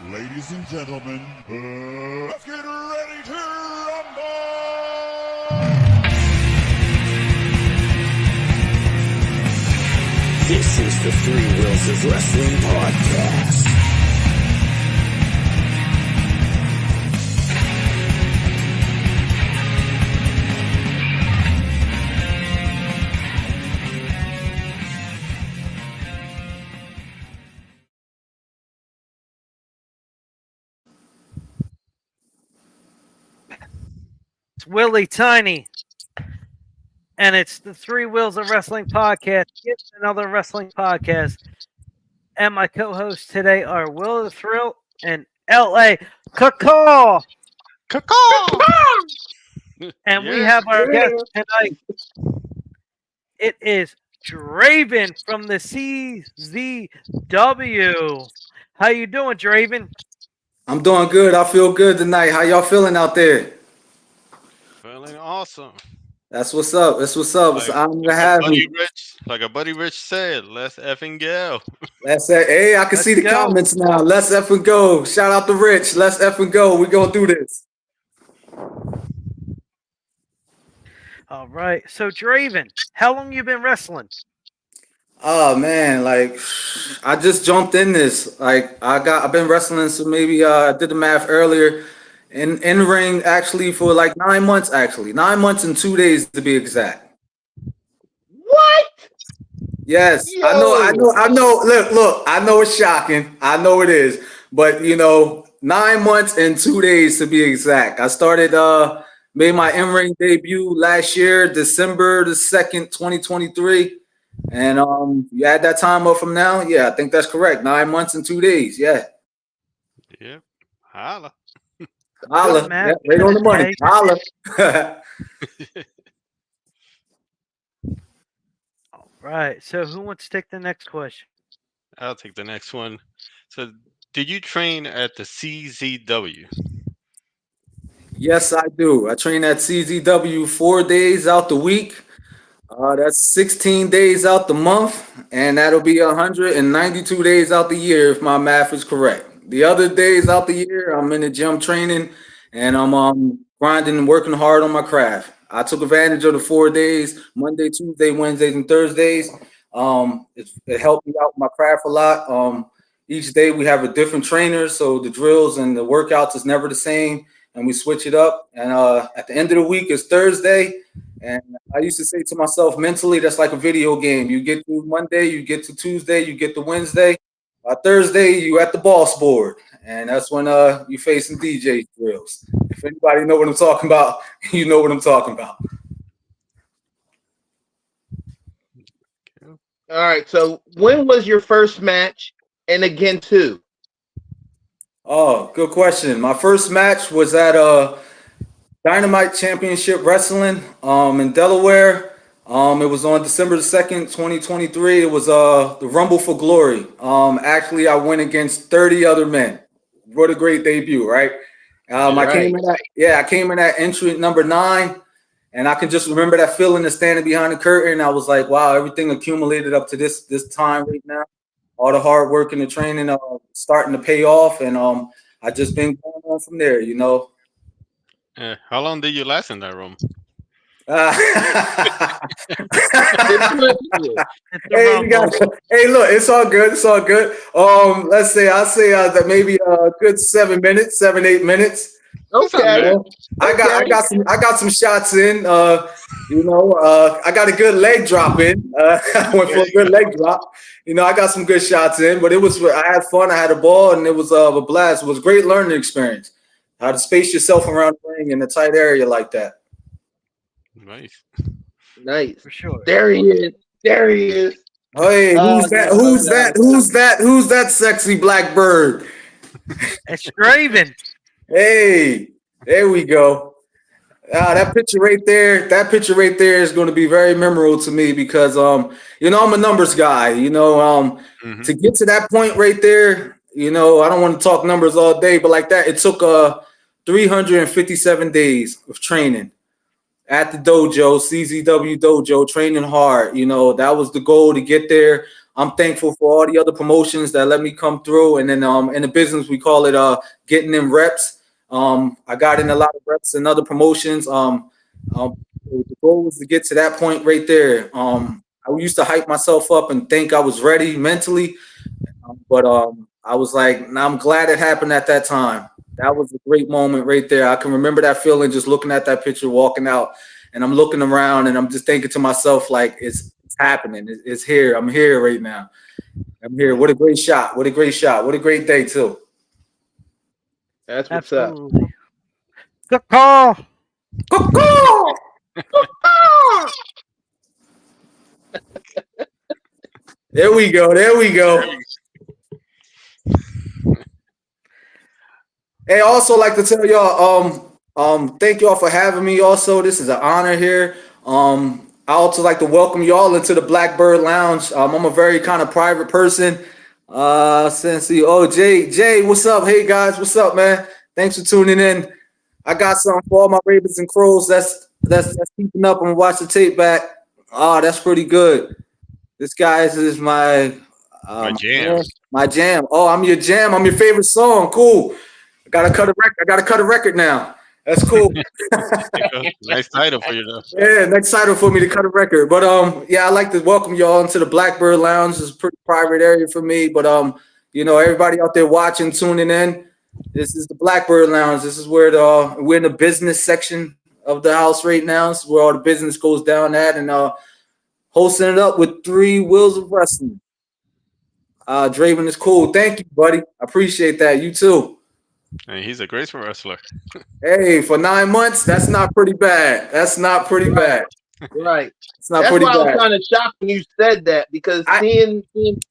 Ladies and gentlemen, let's get ready to rumble! This is the Three Wheels of Wrestling podcast. It's Willie Tiny, and it's the Three Wheels of Wrestling podcast. It's another wrestling podcast, and my co-hosts today are Will the Thrill and L.A. Cacaw. And we have our guest tonight. It is Draven from the CZW. How you doing, Draven? I'm doing good. I feel good tonight. How y'all feeling out there? Feeling awesome. That's what's up. That's what's up. It's an honor to have you. Like a buddy Rich said, let's effing go. Let's hey, I can see the comments now. Let's effing go. Shout out to Rich. Let's effing go. We're gonna do this. All right. So Draven, how long you been wrestling? Oh man, like I just jumped in this. I've been wrestling, so maybe I did the math earlier. In ring actually for like 9 months, 9 months and 2 days to be exact. What? Yes, Yo. I know. Look, I know it's shocking. I know it is, but 9 months and 2 days to be exact. I started made my in-ring debut last year, December the 2nd, 2023. And you add that time up from now, yeah, I think that's correct. 9 months and 2 days, yeah. Yep. Holla. Holla. Yeah, right on the money. Holla. All right. So who wants to take the next question? I'll take the next one. So, did you train at the CZW? Yes, I do. I train at CZW 4 days out the week. That's 16 days out the month, and that'll be 192 days out the year if my math is correct. The other days out the year, I'm in the gym training, and I'm grinding and working hard on my craft. I took advantage of the 4 days, Monday, Tuesday, Wednesdays, and Thursdays. It helped me out with my craft a lot. Each day we have a different trainer, so the drills and the workouts is never the same, and we switch it up. And at the end of the week is Thursday, and I used to say to myself mentally, that's like a video game. You get to Monday, you get to Tuesday, you get to Wednesday. Thursday, you at the boss board, and that's when you facing DJ drills. If anybody know what I'm talking about, you know what I'm talking about. All right. So when was your first match, and against who? Oh, good question. My first match was at Dynamite Championship Wrestling in Delaware. It was on December the 2nd, 2023. It was the Rumble for Glory. Actually, I went against 30 other men. What a great debut, right? I came in at entry number 9, and I can just remember that feeling of standing behind the curtain. I was like, wow, everything accumulated up to this time right now. All the hard work and the training starting to pay off, and I just been going on from there, How long did you last in that room? Hey, look, it's all good. It's all good. Let's say I'll say that maybe a good 7 minutes, 7-8 minutes. Okay. I got some shots in. I got a good leg drop in. I went for a good leg drop. I got some good shots in, but I had fun. I had a ball, and it was a blast. It was a great learning experience. How to space yourself around the ring in a tight area like that. Nice. For sure. There he is. Hey, who's that sexy black bird? It's Draven. Hey, there we go. That picture right there is going to be very memorable to me because I'm a numbers guy. To get to that point right there, I don't want to talk numbers all day, but like that, it took 357 days of training at the dojo, CZW dojo, training hard. That was the goal to get there. I'm thankful for all the other promotions that let me come through. And then in the business, we call it getting in reps. I got in a lot of reps and other promotions. The goal was to get to that point right there. I used to hype myself up and think I was ready mentally, but I was like, nah, I'm glad it happened at that time. That was a great moment right there. I can remember that feeling just looking at that picture, walking out, and I'm looking around and I'm just thinking to myself, like, it's happening. It's here. I'm here right now. I'm here. What a great shot. What a great shot. What a great day, too. That's what's Absolutely. Good call. Cuckoo! There we go. There we go. Hey, I also like to tell y'all, thank y'all for having me. Also, this is an honor here. I also like to welcome y'all into the Blackbird Lounge. I'm a very kind of private person. Jay, what's up? Hey guys, what's up, man? Thanks for tuning in. I got something for all my Ravens and Crows that's keeping up and watch the tape back. Oh, that's pretty good. This guy is my jam. My jam. Oh, I'm your jam. I'm your favorite song. Cool. I gotta cut a record now. That's cool. Nice title for you though. Yeah, next title for me to cut a record. But yeah, I'd like to welcome y'all into the Blackbird Lounge. It's a pretty private area for me. But everybody out there watching, tuning in. This is the Blackbird Lounge. This is where we're in the business section of the house right now. This is where all the business goes down at, and hosting it up with 3 Wheels of Wrestling. Draven is cool. Thank you, buddy. I appreciate that. You too. And he's a graceful wrestler. Hey, for 9 months, that's not pretty bad. That's not pretty bad. Right. It's not That's pretty why I was bad. kind of shocked when you said that, because seeing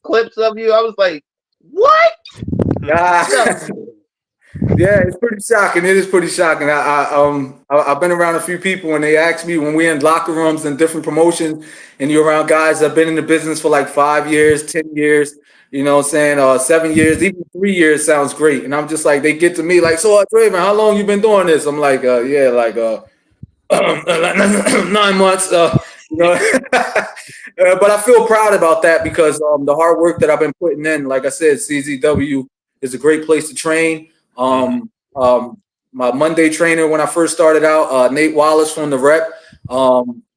clips of you, I was like, what? Yeah, it's pretty shocking. It is pretty shocking. I've been around a few people and they ask me when we're in locker rooms and different promotions and you're around guys that have been in the business for like 5 years, 10 years, you know what I'm saying, 7 years, even 3 years sounds great. And I'm just like, they get to me like, so Draven, how long you been doing this? I'm like, 9 months. But I feel proud about that because the hard work that I've been putting in, like I said, CZW is a great place to train. My Monday trainer when I first started out, Nate Wallace from the Rep.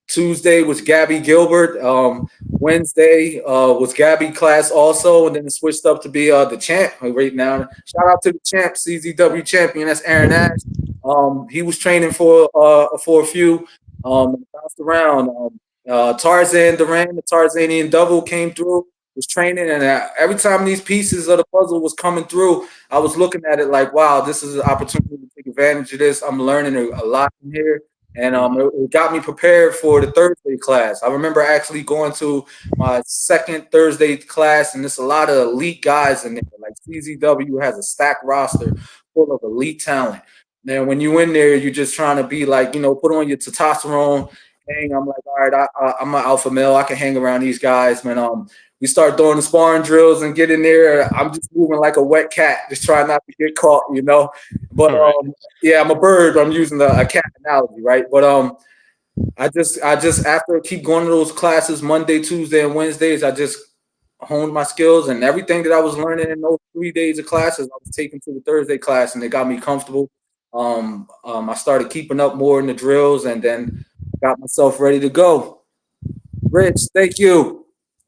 Tuesday was Gabby Gilbert. Wednesday was Gabby class also, and then it switched up to be the champ right now. Shout out to the champ, CZW champion. That's Aaron Ash. He was training for a few. Bounced around. Tarzan Duran, the Tarzanian Devil came through. Was training, and every time these pieces of the puzzle was coming through, I was looking at it like, wow, this is an opportunity to take advantage of this. I'm learning a lot in here, and it got me prepared for the Thursday class. I remember actually going to my second Thursday class, and there's a lot of elite guys in there. Like CZW has a stacked roster full of elite talent. And when you in there, you're just trying to be like, put on your testosterone. I'm like, all right, I'm an alpha male. I can hang around these guys, man. We start doing the sparring drills and get in there. I'm just moving like a wet cat, just trying not to get caught, But yeah, I'm a bird. But I'm using a cat analogy, right? But I just after I keep going to those classes Monday, Tuesday, and Wednesdays, I just honed my skills and everything that I was learning in those 3 days of classes. I was taking to the Thursday class, and it got me comfortable. I started keeping up more in the drills, and then got myself ready to go. Rich, thank you.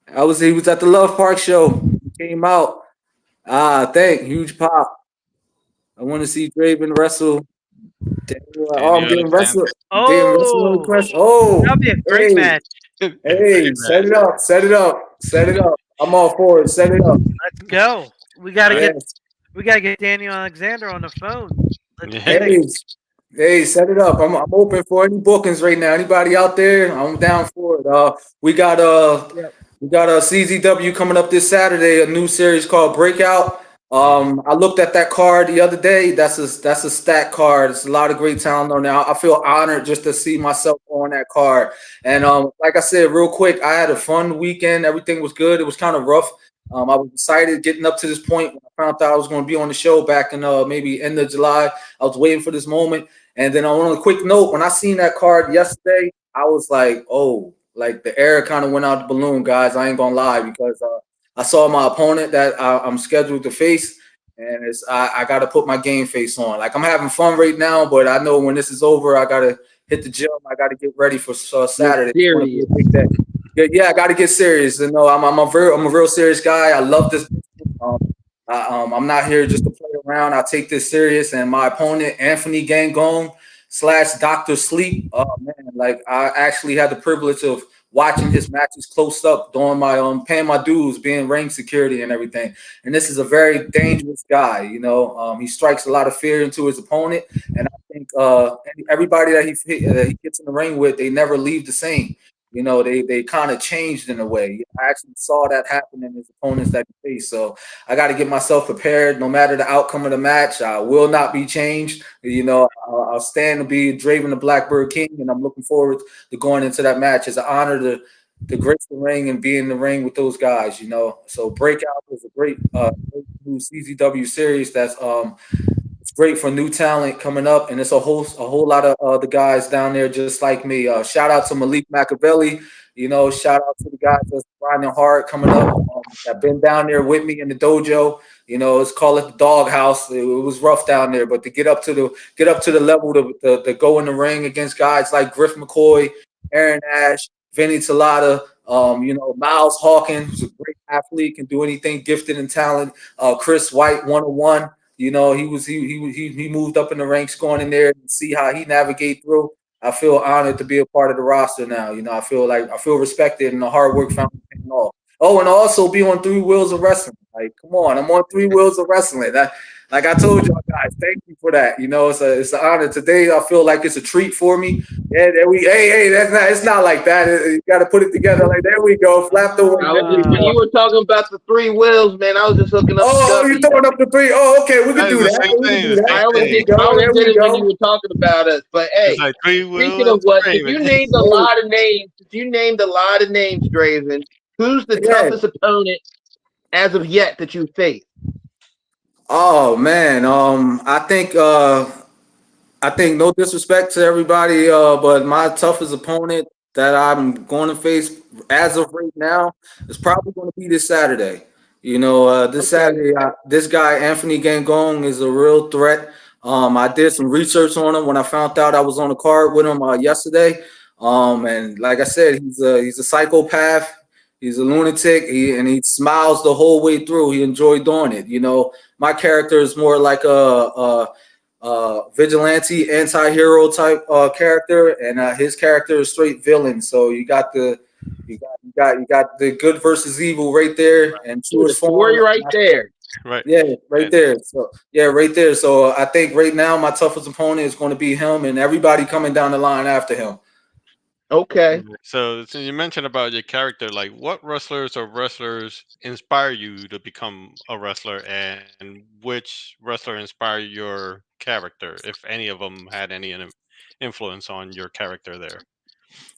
He was at the Love Park show. He came out. Huge pop. I want to see Draven wrestle. I'm getting wrestled. That'd be a great match. Hey, set it up. I'm all for it. Set it up. Let's go. We gotta get Daniel Alexander on the phone. Hey, set it up. I'm open for any bookings right now. Anybody out there? I'm down for it. We got a CZW coming up this Saturday, a new series called Breakout. I looked at that card the other day. That's a stacked card. It's a lot of great talent on there. I feel honored just to see myself on that card. And like I said, real quick, I had a fun weekend. Everything was good. It was kind of rough. I was excited getting up to this point when I found out I was going to be on the show back in maybe end of July. I was waiting for this moment. And then on a quick note, when I seen that card yesterday, I was like, oh, like the air kind of went out the balloon, guys. I ain't gonna lie, because I saw my opponent that I'm scheduled to face, and I got to put my game face on. Like I'm having fun right now, but I know when this is over, I got to hit the gym. I got to get ready for Saturday. It's gonna be a big day. Yeah, I got to get serious. You know, I'm a real serious guy. I love this. I'm not here just to play around. I take this serious. And my opponent, Anthony Gangong / Dr. Sleep, oh man, like I actually had the privilege of watching his matches close up, doing my paying my dues, being ring security and everything. And this is a very dangerous guy. You know, he strikes a lot of fear into his opponent, and I think everybody that he gets in the ring with, they never leave the same. You know, they kind of changed in a way. I actually saw that happen in his opponents that he faced. So I got to get myself prepared. No matter the outcome of the match, I will not be changed. You know, I'll stand to be Draven the Blackbird King, and I'm looking forward to going into that match. It's an honor to grace the ring and be in the ring with those guys. You know, so Breakout is a great new CZW series that's it's great for new talent coming up, and it's a whole lot of the guys down there just like me. Shout out to Malik Machiavelli. You know, shout out to the guys that's grinding hard coming up. That been down there with me in the dojo. You know, let's call it the doghouse. It was rough down there, but to get up to the level to go in the ring against guys like Griff McCoy, Aaron Ash, Vinny Talada, you know, Miles Hawkins, who's a great athlete, can do anything, gifted and talent. Chris White, 101. You know, he moved up in the ranks going in there and see how he navigate through. I feel honored to be a part of the roster now. You know, I feel respected and the hard work found paying off. Oh, and also be on 3 wheels of wrestling. Like, come on, I'm on 3 wheels of wrestling. Like I told y'all guys, thank you for that. You know, it's an honor. Today I feel like it's a treat for me. Yeah, it's not like that. You got to put it together. Like, there we go. Flap the wing. When you were talking about the 3 wheels, man, I was just hooking up. Oh, you're throwing up the 3. Oh, okay, we can do that. I only did it when you were talking about us. But hey, like speaking of what, you named a lot of names. You named a lot of names, Draven. Who's the toughest opponent as of yet that you faced? Oh man, I think no disrespect to everybody, but my toughest opponent that I'm going to face as of right now is probably going to be this Saturday. You know, this Saturday, this guy Anthony Gangong is a real threat. I did some research on him when I found out I was on the card with him yesterday. And like I said, he's a psychopath. He's a lunatic, and he smiles the whole way through. He enjoyed doing it. You know, my character is more like a vigilante, anti-hero type character, and his character is straight villain. So you got the good versus evil right there, and true story right there. Right. Yeah, right there. So right there. So I think right now my toughest opponent is going to be him, and everybody coming down the line after him. Okay. So you mentioned about your character, like what wrestlers inspire you to become a wrestler, and which wrestler inspired your character, if any of them had any influence on your character there?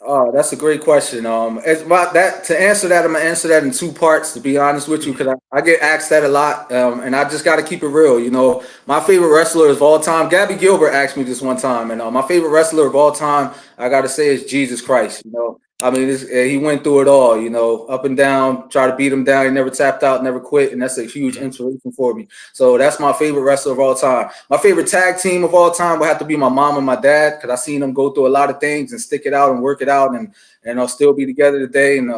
Oh, that's a great question. As about that, to answer that, I'm gonna answer that in 2 parts. To be honest with you, because I get asked that a lot, and I just got to keep it real. You know, my favorite wrestler of all time, Gabby Gilbert asked me this one time, and my favorite wrestler of all time, I got to say, is Jesus Christ. You know, I mean, he went through it all. You know, up and down, try to beat him down. He never tapped out, never quit, and that's a huge inspiration for me. So that's my favorite wrestler of all time. My favorite tag team of all time would have to be my mom and my dad, because I seen them go through a lot of things and stick it out and work it out, and I'll still be together today, and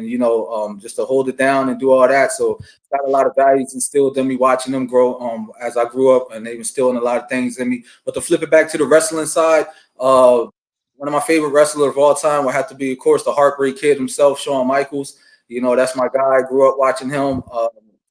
you know, just to hold it down and do all that. So got a lot of values instilled in me watching them grow as I grew up, and they instilling a lot of things in me. But to flip it back to the wrestling side, one of my favorite wrestlers of all time would have to be, of course, the Heartbreak Kid himself, Shawn Michaels. You know, that's my guy. I grew up watching him.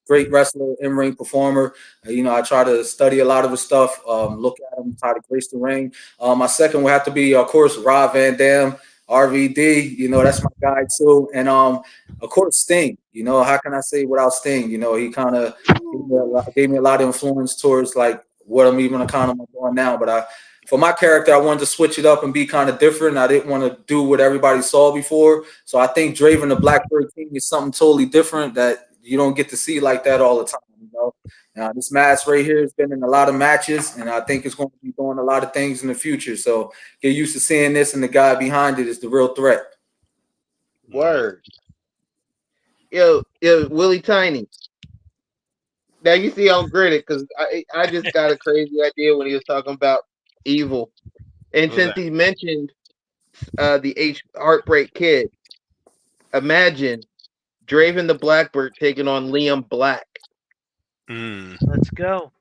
Great wrestler, in-ring performer. You know, I try to study a lot of his stuff, look at him, try to grace the ring. My second would have to be, of course, Rob Van Dam, RVD. You know, that's my guy too. And of course, Sting. You know, how can I say without Sting? You know, he kind of gave me a lot of influence towards like what I'm even kind of doing now. But for my character, I wanted to switch it up and be kind of different. I didn't want to do what everybody saw before. So I think Draven the Blackbird King is something totally different that you don't get to see like that all the time. You know, this match right here has been in a lot of matches, and I think it's going to be doing a lot of things in the future. So get used to seeing this, and the guy behind it is the real threat. Word. Willie Tiny. Now you see I'm gritted because I just got a crazy idea when he was talking about evil, and since he mentioned the Heartbreak Kid, imagine Draven the Blackbird taking on Liam Black. Let's go.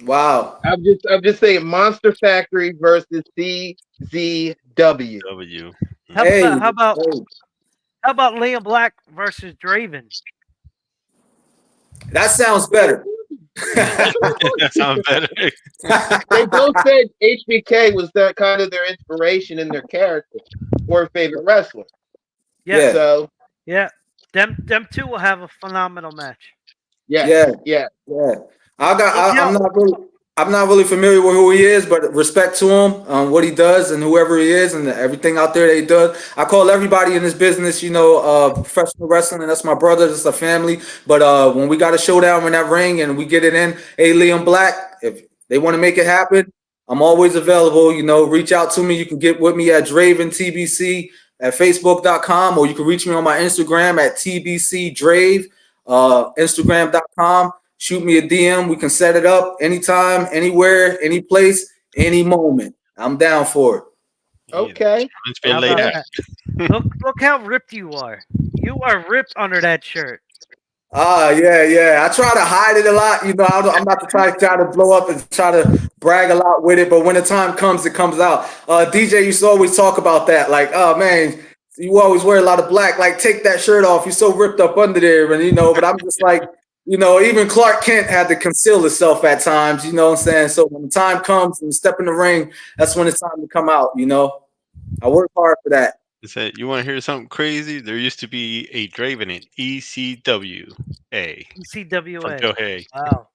Wow. I'm just saying Monster Factory versus CZW. W. How about Liam Black versus Draven? That sounds better. That sounds better. They both said HBK was that kind of their inspiration in their character or favorite wrestler. Yeah. So yeah, them two will have a phenomenal match. Yeah. I'm not really familiar with who he is, but respect to him, what he does, and whoever he is, and everything out there that he does. I call everybody in this business, professional wrestling, and that's my brother. That's a family. But when we got a showdown in that ring and we get it in, hey, Liam Black, if they want to make it happen, I'm always available. Reach out to me. You can get with me at Draven TBC at Facebook.com, or you can reach me on my Instagram at TBCDrave, Instagram.com. Shoot me a DM. We can set it up anytime, anywhere, any place, any moment. I'm down for it. Okay. It's been laid out. Look how ripped you are. You are ripped under that shirt. Yeah. I try to hide it a lot. I'm not to try to blow up and try to brag a lot with it, but when the time comes, it comes out. DJ used to always talk about that. Like, oh man, you always wear a lot of black. Like, take that shirt off. You're so ripped up under there, and but I'm just like. Even Clark Kent had to conceal himself at times, you know what I'm saying? So when the time comes and you step in the ring, that's when it's time to come out, I work hard for that. You want to hear something crazy? There used to be a Draven in ECWA. ECWA. Joe Hay. Wow.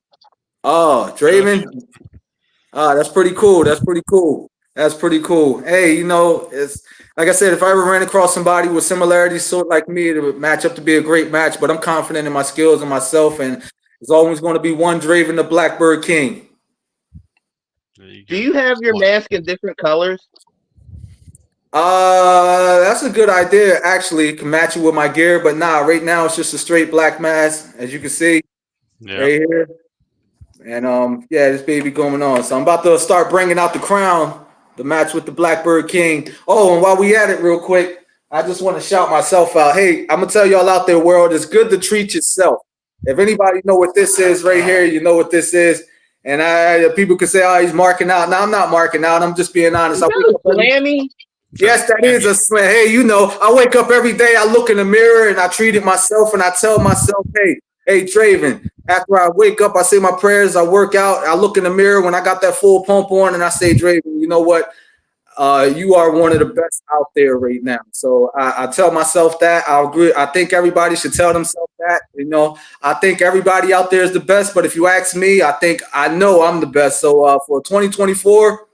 Oh, Draven? That's pretty cool. That's pretty cool. Hey, it's like I said, if I ever ran across somebody with similarities sort like me, it would match up to be a great match. But I'm confident in my skills and myself, and there's always going to be one Draven the Blackbird King. Do you have your mask in different colors? That's a good idea. Actually, it can match it with my gear, but right now it's just a straight black mask, as you can see right here. And this baby going on. So I'm about to start bringing out the crown, the match with the Blackbird King. Oh, and while we at it real quick, I just want to shout myself out. Hey, I'm gonna tell y'all out there, world, it's good to treat yourself. If anybody know what this is right here, you know what this is. And people can say, oh, he's marking out. No, I'm not marking out. I'm just being honest. Is that a slammy? Yes, that is a slam. Hey, I wake up every day, I look in the mirror and I treat it myself and I tell myself, hey, Draven, after I wake up, I say my prayers, I work out, I look in the mirror when I got that full pump on and I say, Draven, you know what? You are one of the best out there right now. So I tell myself that. I agree. I think everybody should tell themselves that. I think everybody out there is the best. But if you ask me, I know I'm the best. So for 2024,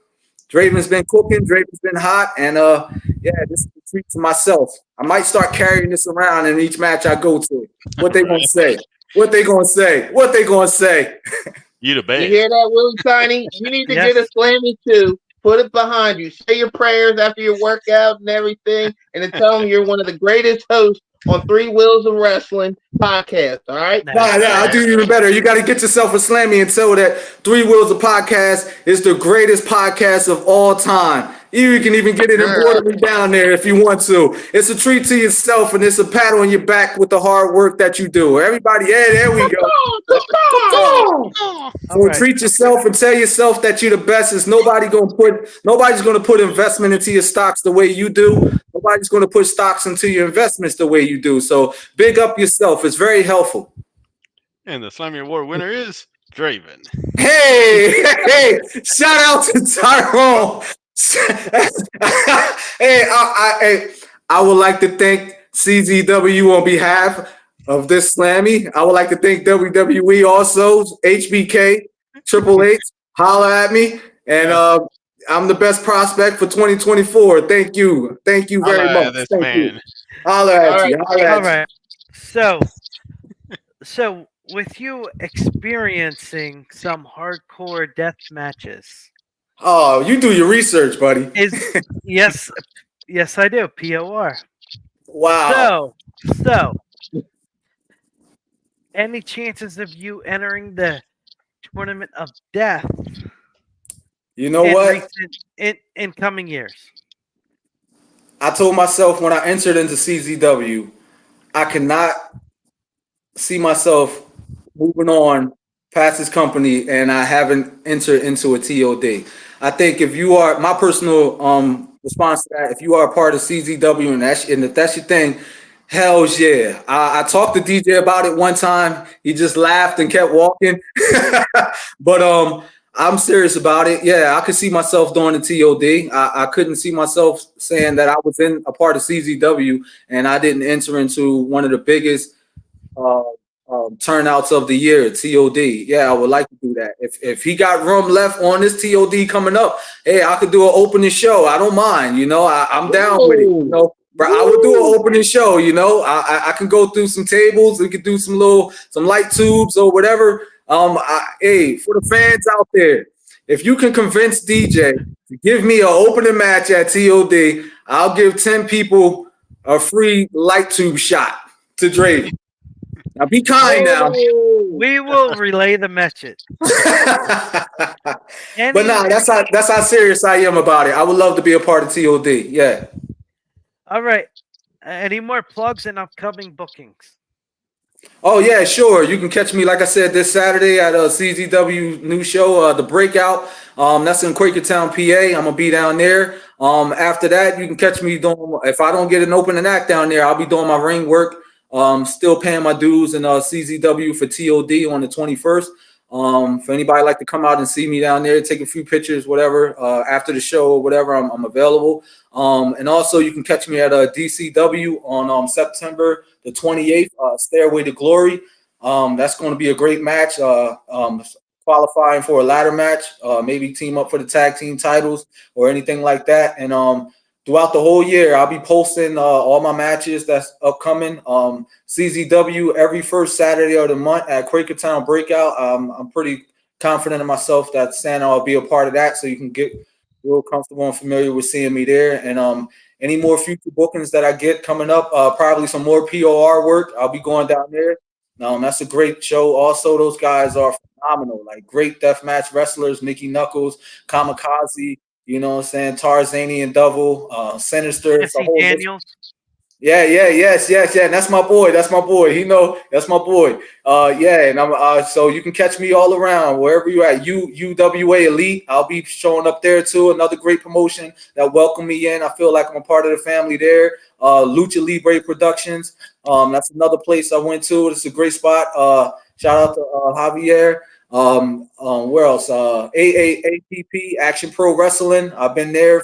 Draven's been cooking. Draven's been hot. And this is a treat to myself. I might start carrying this around in each match I go to. What they gonna say? What they gonna say? What they gonna say? You the best. You hear that, Willie Tiny? You need to get a slammy too. Put it behind you. Say your prayers after your workout and everything, and then tell them you're one of the greatest hosts on Three Wheels of Wrestling podcast. All right? I'll do even better. You got to get yourself a slammy and tell that Three Wheels of Podcast is the greatest podcast of all time. You can even get it embroidery down there if you want to. It's a treat to yourself, and it's a pat on your back with the hard work that you do. Everybody, there we go. So treat yourself and tell yourself that you're the best. Nobody's gonna put investment into your stocks the way you do. Nobody's gonna put stocks into your investments the way you do. So big up yourself. It's very helpful. And the Slammy Award winner is Draven. Hey, shout out to Tyrone. I would like to thank CZW on behalf of this Slammy. I would like to thank WWE also, HBK, Triple H, holla at me. And I'm the best prospect for 2024. Thank you. Thank you very much. Thank you. Holla at you. All right. So with you experiencing some hardcore death matches. Oh, you do your research, buddy. Yes, I do. POR. Wow. So Any chances of you entering the Tournament of Death You know in what? in coming years? I told myself when I entered into CZW, I cannot see myself moving on past this company and I haven't entered into a TOD. I think if you are my personal response to that, if you are a part of CZW and if that's your thing, hell's yeah. I talked to DJ about it one time. He just laughed and kept walking. But I'm serious about it. Yeah, I could see myself doing the TOD. I couldn't see myself saying that I was in a part of CZW and I didn't enter into one of the biggest uh, turnouts of the year, TOD. Yeah, I would like to do that. If he got room left on this TOD coming up, hey, I could do an opening show. I don't mind. You know, I'm down with it. You know, but I would do an opening show. You know, I can go through some tables. We could do some light tubes or whatever. Hey, for the fans out there, if you can convince DJ to give me an opening match at TOD, I'll give 10 people a free light tube shot to Draven. Now be kind now. We will relay the message. But nah, that's how serious I am about it. I would love to be a part of TOD. Yeah. All right. Any more plugs and upcoming bookings? Oh yeah, sure. You can catch me, like I said, this Saturday at a CZW new show, The Breakout. That's in Quakertown, PA. I'm gonna be down there. After that, you can catch me doing. If I don't get an opening act down there, I'll be doing my ring work. Still paying my dues in CZW for TOD on the 21st. For anybody like to come out and see me down there, take a few pictures, whatever, after the show or whatever, I'm available. And also you can catch me at DCW on September the 28th, Stairway to Glory. That's going to be a great match. Qualifying for a ladder match, maybe team up for the tag team titles or anything like that. And throughout the whole year, I'll be posting all my matches that's upcoming. CZW every first Saturday of the month at Quakertown Breakout. I'm pretty confident in myself that Santa will be a part of that, so you can get real comfortable and familiar with seeing me there. And any more future bookings that I get coming up, probably some more POR work. I'll be going down there. That's a great show. Also, those guys are phenomenal, like great deathmatch wrestlers. Mickey Knuckles, Kamikaze. You know what I'm saying? Tarzani and Double, Sinister. Daniels. Yeah. And that's my boy. He know that's my boy. Yeah, and I'm so you can catch me all around wherever you're at. UWA Elite. I'll be showing up there too. Another great promotion that welcomed me in. I feel like I'm a part of the family there. Lucha Libre Productions. That's another place I went to. It's a great spot. Shout out to Javier. Where else? AAPP Action Pro Wrestling. I've been there.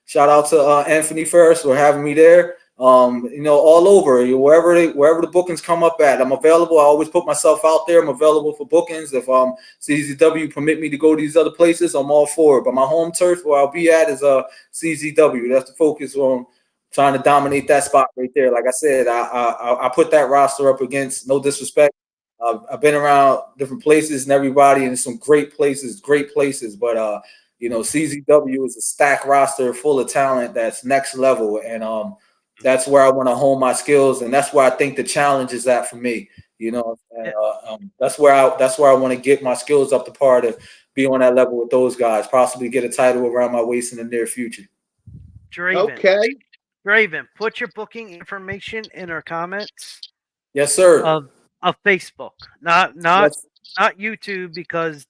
Shout out to Anthony Ferris for having me there. All over, wherever the bookings come up at, I'm available. I always put myself out there. I'm available for bookings. If CZW permit me to go to these other places, I'm all for it. But my home turf where I'll be at is CZW. That's the focus on trying to dominate that spot right there. Like I said, I put that roster up against, no disrespect. I've been around different places and everybody, and some great places. But CZW is a stacked roster full of talent that's next level, and that's where I want to hone my skills, and that's where I think the challenge is at for me. That's where I want to get my skills up to par to be on that level with those guys. Possibly get a title around my waist in the near future. Draven. Okay. Draven, put your booking information in our comments. Yes, sir. Of Facebook, not YouTube, because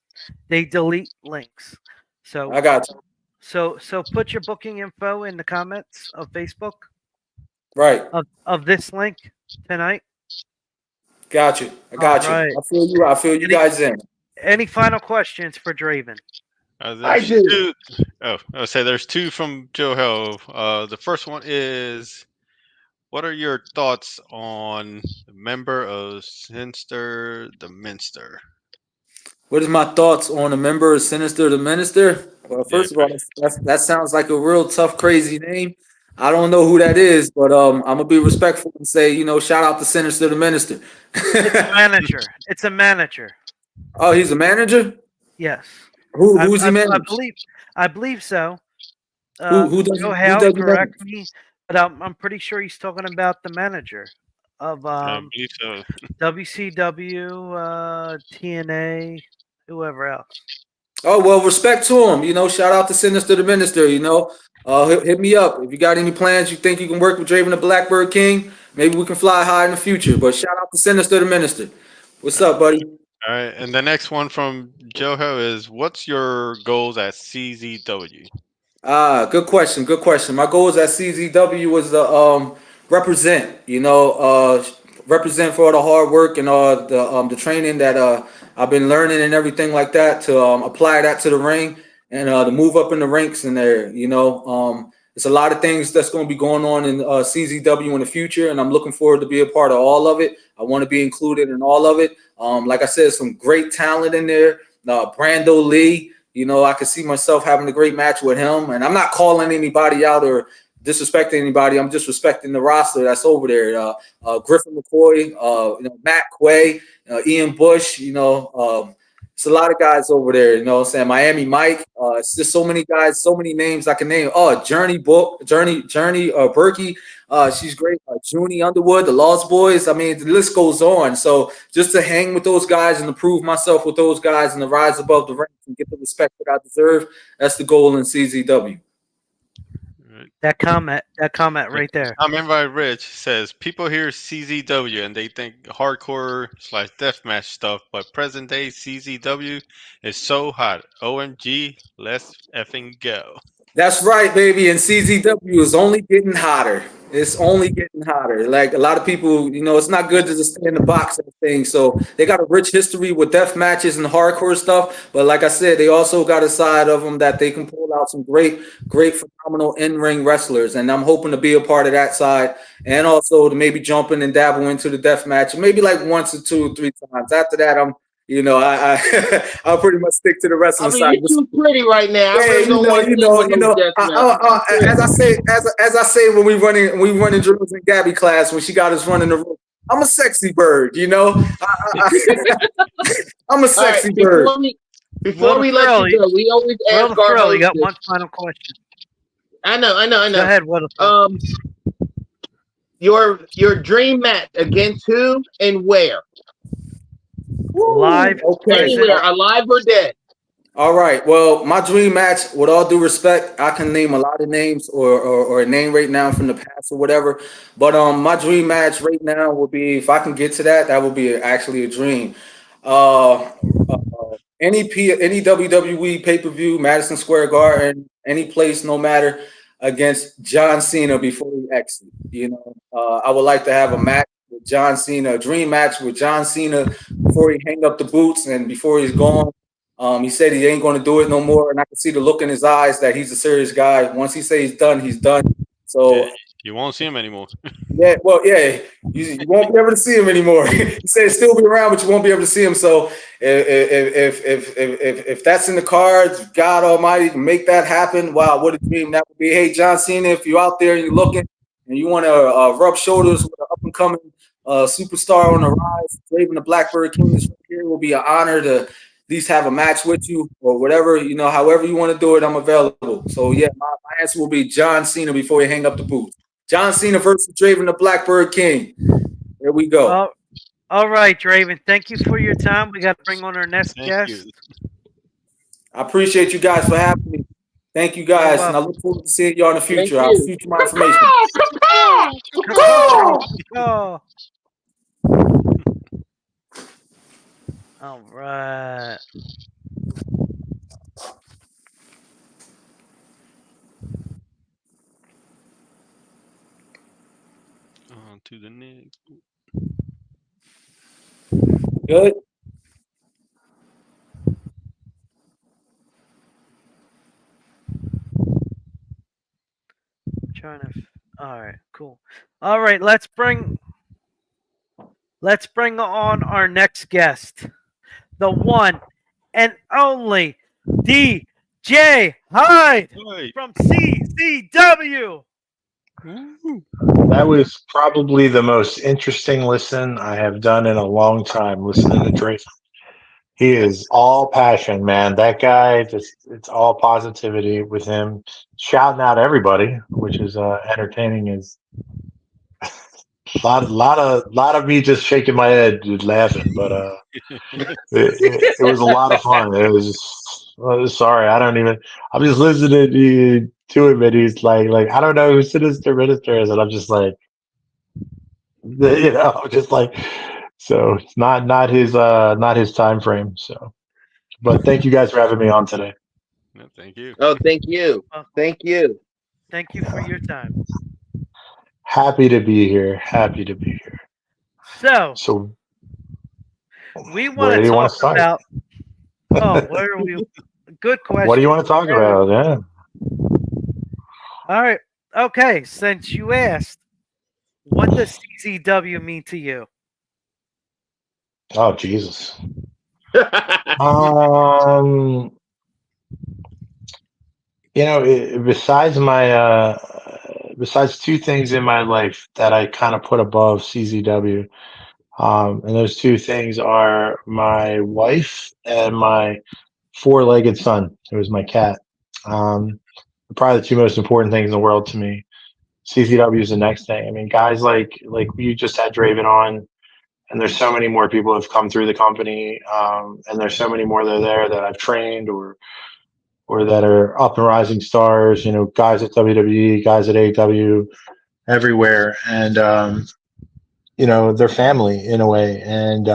they delete links. So I got you. So put your booking info in the comments of Facebook. Right. Of this link tonight. Got you. I got you. Right. I feel you guys in. Any final questions for Draven? I do. I'll say there's two from Joe Hill. The first one is, what are your thoughts on the member of Sinister the Minster? What is my thoughts on a member of Sinister the Minister? Well, first of all, that sounds like a real tough, crazy name. I don't know who that is, but I'm gonna be respectful and say, shout out to Sinister the Minister. It's a manager. It's a manager. Oh, he's a manager? Yes. Who's he managing? I believe so. Who does Joe Hale, correct me, but I'm pretty sure he's talking about the manager. of I believe so. WCW, TNA, whoever else. Oh well, respect to him. Shout out to Sinister the Minister. Hit me up if you got any plans. You think you can work with Draven the Blackbird King? Maybe we can fly high in the future. But shout out to Sinister the Minister. What's up, buddy? All right, and the next one from Joho is, what's your goals at CZW? Good question. Good question. My goals at CZW was to represent. Represent for all the hard work and all the training that I've been learning and everything like that to apply that to the ring and to move up in the ranks in there. It's a lot of things that's going to be going on in CZW in the future, and I'm looking forward to be a part of all of it. I want to be included in all of it. Like I said, some great talent in there. Brando Lee. I could see myself having a great match with him, and I'm not calling anybody out or disrespecting anybody. I'm just respecting the roster that's over there. Griffin McCoy, Matt Quay, Ian Bush. It's a lot of guys over there. What I'm saying? Miami Mike. It's just so many guys, so many names I can name. Oh, Journey Berkey. She's great. Junie Underwood, the Lost Boys. I mean, the list goes on. So just to hang with those guys and to prove myself with those guys and to rise above the ranks and get the respect that I deserve, that's the goal in CZW. That comment right there. Comment by Rich says, people hear CZW and they think hardcore / deathmatch stuff, but present day CZW is so hot. OMG, let's effing go. That's right, baby. And CZW is only getting hotter. It's only getting hotter. Like a lot of people, it's not good to just stay in the box and things. So they got a rich history with death matches and hardcore stuff. But like I said, they also got a side of them that they can pull out some great, phenomenal in-ring wrestlers. And I'm hoping to be a part of that side and also to maybe jump in and dabble into the death match, maybe like once or 2 or 3 times. After that, I'll pretty much stick to the wrestling side. You're too pretty right now. As I say when we running drills in Gabby class when she got us running the room. I'm a sexy bird, I'm a sexy bird. Before we let you go, we always ask our hosts. You got one final question. I know. Go ahead, Will. Your dream match against who and where? Live, anywhere, alive or dead. All right. Well, my dream match, with all due respect, I can name a lot of names or a name right now from the past or whatever. But my dream match right now will be, if I can get to that would be actually a dream. Any WWE pay-per-view, Madison Square Garden, any place, no matter, against John Cena before he exits. I would like to have a match with John Cena, a dream match with John Cena before he hang up the boots and before he's gone. He said he ain't going to do it no more, and I can see the look in his eyes that he's a serious guy. Once he says he's done, he's done. So you won't see him anymore. you won't be able to see him anymore. He said he'll still be around, but you won't be able to see him. So if that's in the cards, God Almighty can make that happen. Wow, what a dream that would be. Hey, John Cena, if you're out there and you're looking and you want to rub shoulders with an up-and-coming superstar on the rise, Draven the Blackbird King is right here. It will be an honor to at least have a match with you or whatever, however you want to do it, I'm available. So, yeah, my answer will be John Cena before you hang up the boots. John Cena versus Draven the Blackbird King. There we go. All right, Draven. Thank you for your time. We got to bring on our next guest. I appreciate you guys for having me. Thank you guys, and I look forward to seeing y'all in the future. I'll future my information. Go! All right. On to the next. Good. All right, cool. All right, let's bring on our next guest, the one and only DJ Hyde from CZW. That was probably the most interesting listen I have done in a long time, listening to Draven. He is all passion, man. That guy, it's all positivity with him, shouting out everybody, which is entertaining as lot of me just shaking my head, just laughing. But it was a lot of fun. It was sorry, I don't even. I'm just listening to him, and he's like I don't know who Sinister Minister is, and I'm just like, just like. So it's not his time frame. So, but thank you guys for having me on today. No, thank you. Oh, thank you. Thank you. Thank you for your time. Happy to be here. Happy to be here. So we want where do to you want talk to start? about. Oh, where are we? Good question. What do you want to talk about? Yeah. All right. Okay. Since you asked, what does CZW mean to you? Oh Jesus. Um, besides besides two things in my life that I kind of put above CZW, and those two things are my wife and my four-legged son, who is my cat. Probably the two most important things in the world to me. CZW is the next thing. I mean, guys like you just had Draven on, and there's so many more people who have come through the company, and there's so many more that are there that I've trained or that are up and rising stars. Guys at WWE, guys at AEW, everywhere, and they're family in a way. And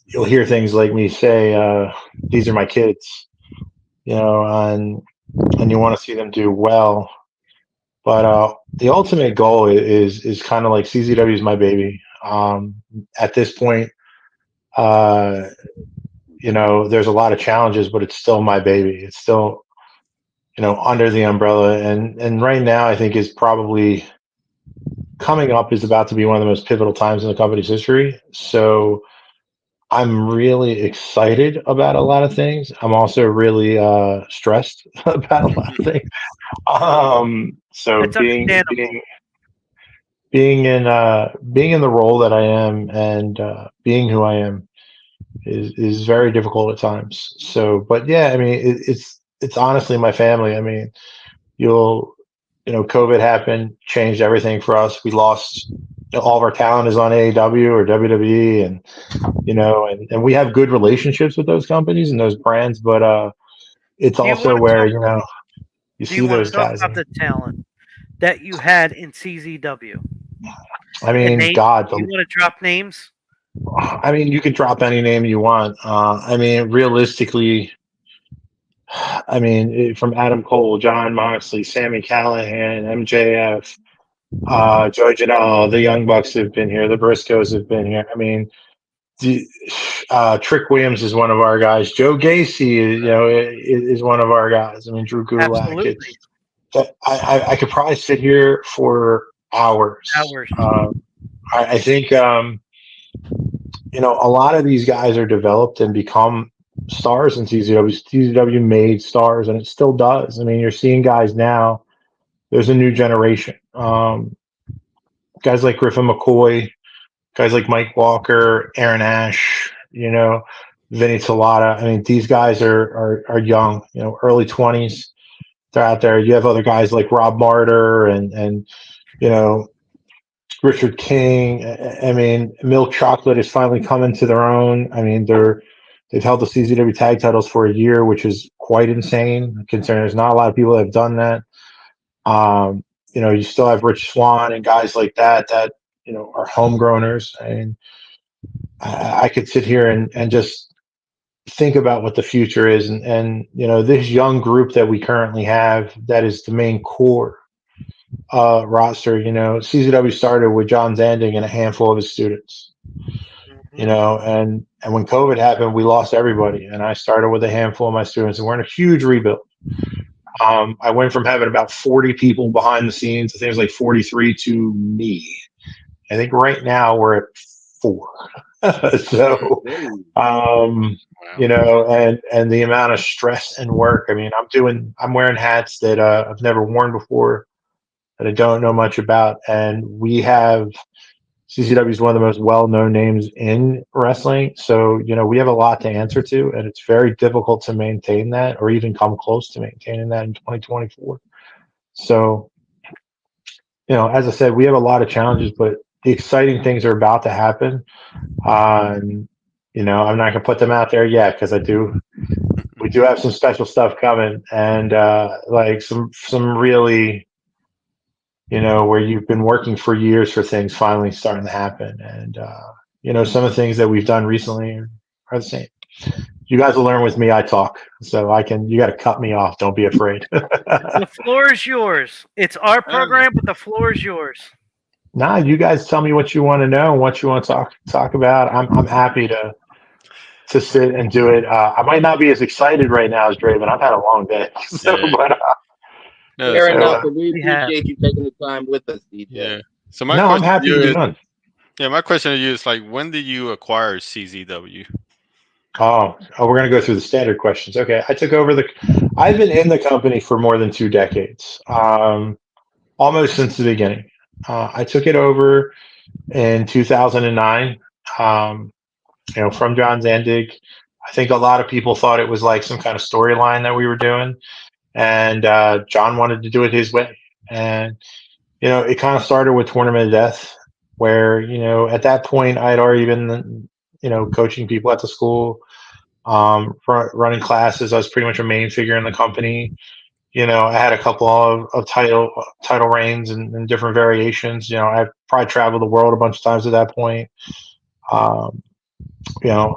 you'll hear things like me say, "These are my kids," and you want to see them do well. But the ultimate goal is kind of like CZW is my baby. At this point, there's a lot of challenges, but it's still my baby. It's still, under the umbrella. And right now, I think is probably coming up is about to be one of the most pivotal times in the company's history. So I'm really excited about a lot of things. I'm also really stressed about a lot of things. So It's understandable. being in the role that I am and being who I am is very difficult at times. So, but yeah, I mean, it's honestly my family. I mean, COVID happened, changed everything for us. We lost all of our talent is on AEW or WWE, and we have good relationships with those companies and those brands, but it's also where you Do see you want those to talk guys. about the talent that you had in CZW? I mean, God, do you want to drop names? I mean, you could drop any name you want. I mean, realistically, I mean, from Adam Cole, John Moxley, Sammy Callahan, MJF, Joey Janela, the Young Bucks have been here. The Briscoes have been here. I mean, Trick Williams is one of our guys. Joe Gacy, is one of our guys. I mean, Drew Gulak. Absolutely. I could probably sit here for hours. I think a lot of these guys are developed and become stars in CZW. CZW made stars, and it still does. I mean, you're seeing guys now. There's a new generation. Guys like Griffin McCoy, guys like Mike Walker, Aaron Ash, Vinny Talata. I mean, these guys are young, early 20s. They're out there. You have other guys like Rob Martyr and Richard King. I mean, Milk Chocolate is finally coming to their own. I mean, they've held the CZW tag titles for a year, which is quite insane, considering there's not a lot of people that have done that. You still have Rich Swann and guys like that are homegrowners. And I could sit here and just think about what the future is. And this young group that we currently have, that is the main core roster. CZW started with John Zanding and a handful of his students. And when COVID happened, we lost everybody. And I started with a handful of my students, and we're in a huge rebuild. I went from having about 40 people behind the scenes, I think it was like 43, to me. I think right now we're at 4. So, and the amount of stress and work. I mean, I'm wearing hats that I've never worn before, that I don't know much about. And we have CZW is one of the most well-known names in wrestling. So, we have a lot to answer to, and it's very difficult to maintain that or even come close to maintaining that in 2024. So as I said, we have a lot of challenges, but the exciting things are about to happen. I'm not going to put them out there yet because we do have some special stuff coming, and like some really, where you've been working for years for things finally starting to happen. And, some of the things that we've done recently are the same. You guys will learn with me. I talk, so you got to cut me off. Don't be afraid. The floor is yours. It's our program, but the floor is yours. Nah, you guys tell me what you want to know and what you want to talk about. I'm happy to sit and do it. I might not be as excited right now as Draven. I've had a long day, but No, Fair so, enough, but we We have- appreciate you taking the time with us, DJ. yeah. So my no, I'm question happy to to you be is, on. my question to you is like, when did you acquire CZW? Oh, we're gonna go through the standard questions. Okay, I've been in the company for more than 2 decades, almost since the beginning. I took it over in 2009, from John Zandig. I think a lot of people thought it was like some kind of storyline that we were doing, and John wanted to do it his way. And it kind of started with Tournament of Death, where at that point I had already been coaching people at the school, running classes. I was pretty much a main figure in the company. I had a couple of title reigns and different variations. I probably traveled the world a bunch of times at that point. I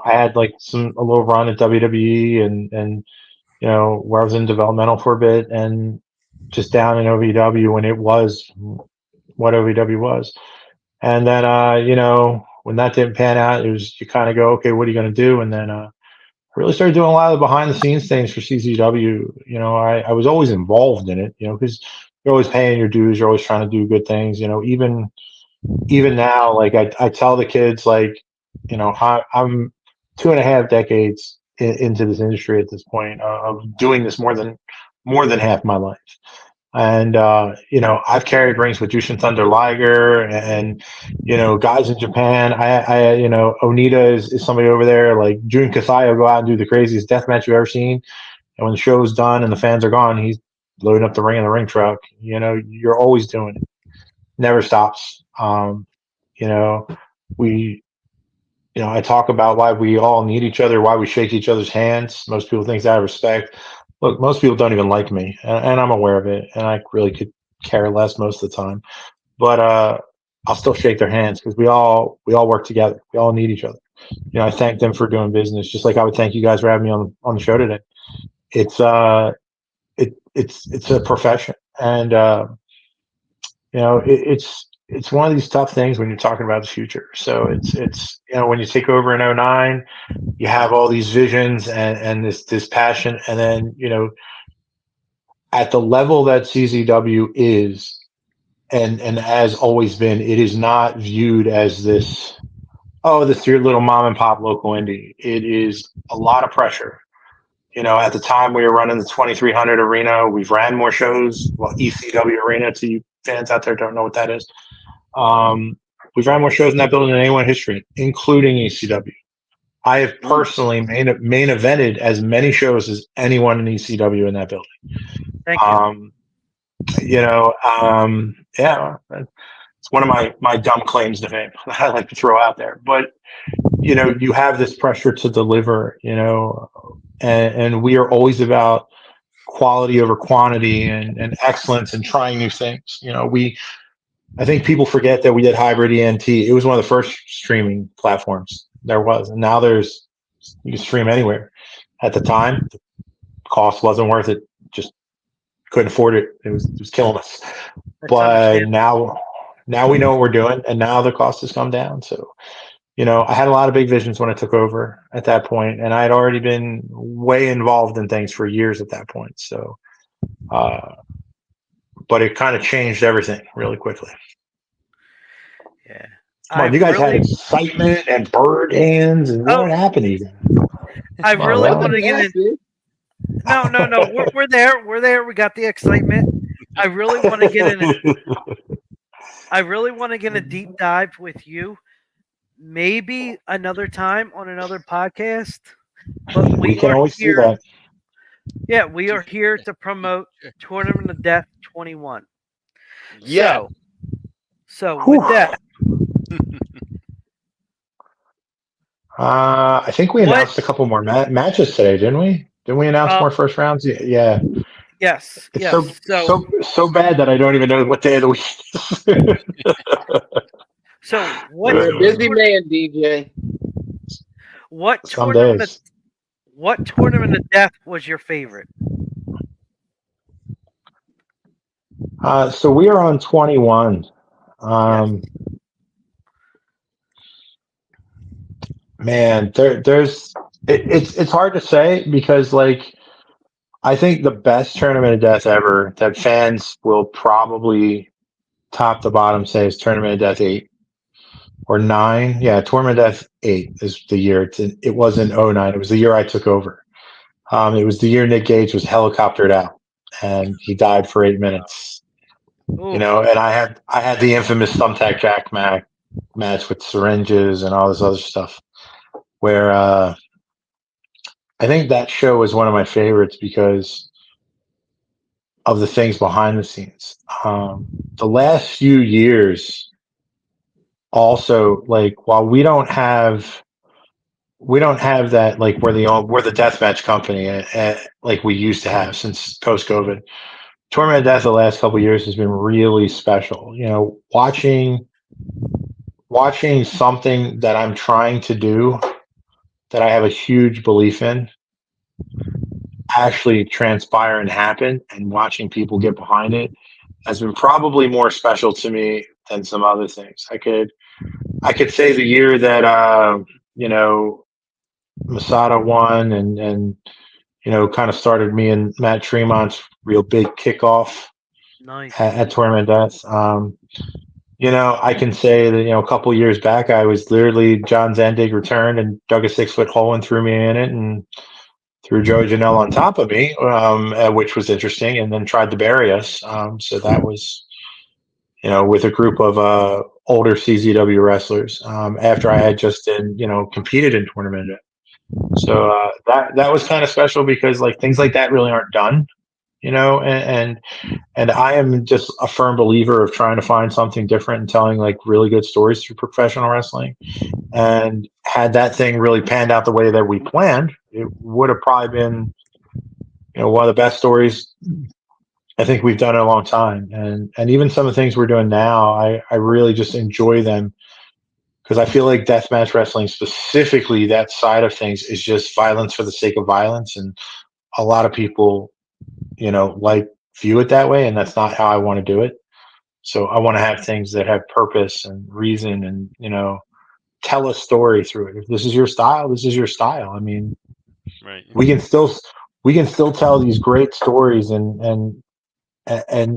had like a little run at WWE and where I was in developmental for a bit and just down in OVW when it was what OVW was. And then, when that didn't pan out, it was, you kind of go, okay, what are you going to do? And then, I really started doing a lot of the behind the scenes things for CZW. I was always involved in it, because you're always paying your dues. You're always trying to do good things, even now, like I tell the kids, like, I'm 2.5 decades into this industry at this point, of doing this more than half my life. And I've carried rings with Jushin Thunder Liger and guys in Japan. I Onita is somebody over there. Like Jun Kasai will go out and do the craziest death match you've ever seen. And when the show's done and the fans are gone, he's loading up the ring in the ring truck. You're always doing it. Never stops. We I talk about why we all need each other, why we shake each other's hands. Most people think that I respect. Look, most people don't even like me, and I'm aware of it, and I really could care less most of the time. But I'll still shake their hands because we all work together. We all need each other. I thank them for doing business, just like I would thank you guys for having me on the show today. It's it's a profession, and it's one of these tough things when you're talking about the future. So it's when you take over in 09, you have all these visions and this passion, and then at the level that CZW is and has always been, it is not viewed as this your little mom and pop local indie. It is a lot of pressure. At the time we were running the 2300 arena, we've ran more shows. Well, ECW arena, to you fans out there don't know what that is. We've ran more shows in that building than anyone in history, including ECW. I have personally main evented as many shows as anyone in ECW in that building. Thank you. Yeah, it's one of my dumb claims to fame that I like to throw out there. But you have this pressure to deliver, and we are always about quality over quantity and excellence and trying new things. I think people forget that we did hybrid ENT. It was one of the first streaming platforms there was, and now you can stream anywhere. At the time, the cost wasn't worth it. Just couldn't afford it. It was killing us. But now we know what we're doing, and now the cost has come down. So, I had a lot of big visions when I took over at that point, and I had already been way involved in things for years at that point. So, but it kind of changed everything really quickly. Yeah. Come on, you guys had excitement and bird hands, and what happened to you guys? I really want to get in. No. We're there. We're there. We got the excitement. I really want to get in. I really want to get a deep dive with you. Maybe another time on another podcast. But we can always do that. Yeah, we are here to promote Tournament of Death 21. Yeah. So, So Whew. with that, I think we What- announced a couple more matches today, didn't we? Didn't we announce more first rounds? Yeah. yes, It's yes. so bad that I don't even know what day of the week it is. So what You're a busy man, DJ. what Some tournament days. what tournament of death was your favorite? So we are on 21. Man, it's hard to say because like I think the best tournament of death ever that fans will probably top to bottom say is Tournament of Death 8 or 9. Yeah, Tournament of Death 8 is the year. It wasn't 09. It was the year I took over. It was the year Nick Gage was helicoptered out and he died for 8 minutes. Ooh, You know, and I had the infamous Thumbtack Jack match with syringes and all this other stuff where I think that show was one of my favorites because of the things behind the scenes. The last few years also, like, while we don't have that, like, we're the deathmatch company like we used to have since post COVID. Tournament of Death the last couple of years has been really special. You know, watching something that I'm trying to do that I have a huge belief in actually transpire and happen, and watching people get behind it has been probably more special to me than some other things. I could say the year that you know, Masada won and you know, kind of started me and Matt Tremont's real big kickoff nice. at Tournament of Death. You know, I can say that, you know, a couple of years back, I was literally John Zandig returned and dug a 6-foot hole and threw me in it and threw Joey Janelle on top of me, which was interesting, and then tried to bury us. So that was, you know, with a group of older CZW wrestlers after I had just competed in Tournament. So that was kind of special because like things like that really aren't done, you know, and I am just a firm believer of trying to find something different and telling like really good stories through professional wrestling. And had that thing really panned out the way that we planned, it would have probably been, you know, one of the best stories I think we've done in a long time. And even some of the things we're doing now, I really just enjoy them because I feel like deathmatch wrestling, specifically that side of things, is just violence for the sake of violence. And a lot of people, you know, like view it that way, and that's not how I want to do it. So I want to have things that have purpose and reason and, you know, tell a story through it. If this is your style, this is your style. I mean, Right. we can still tell these great stories and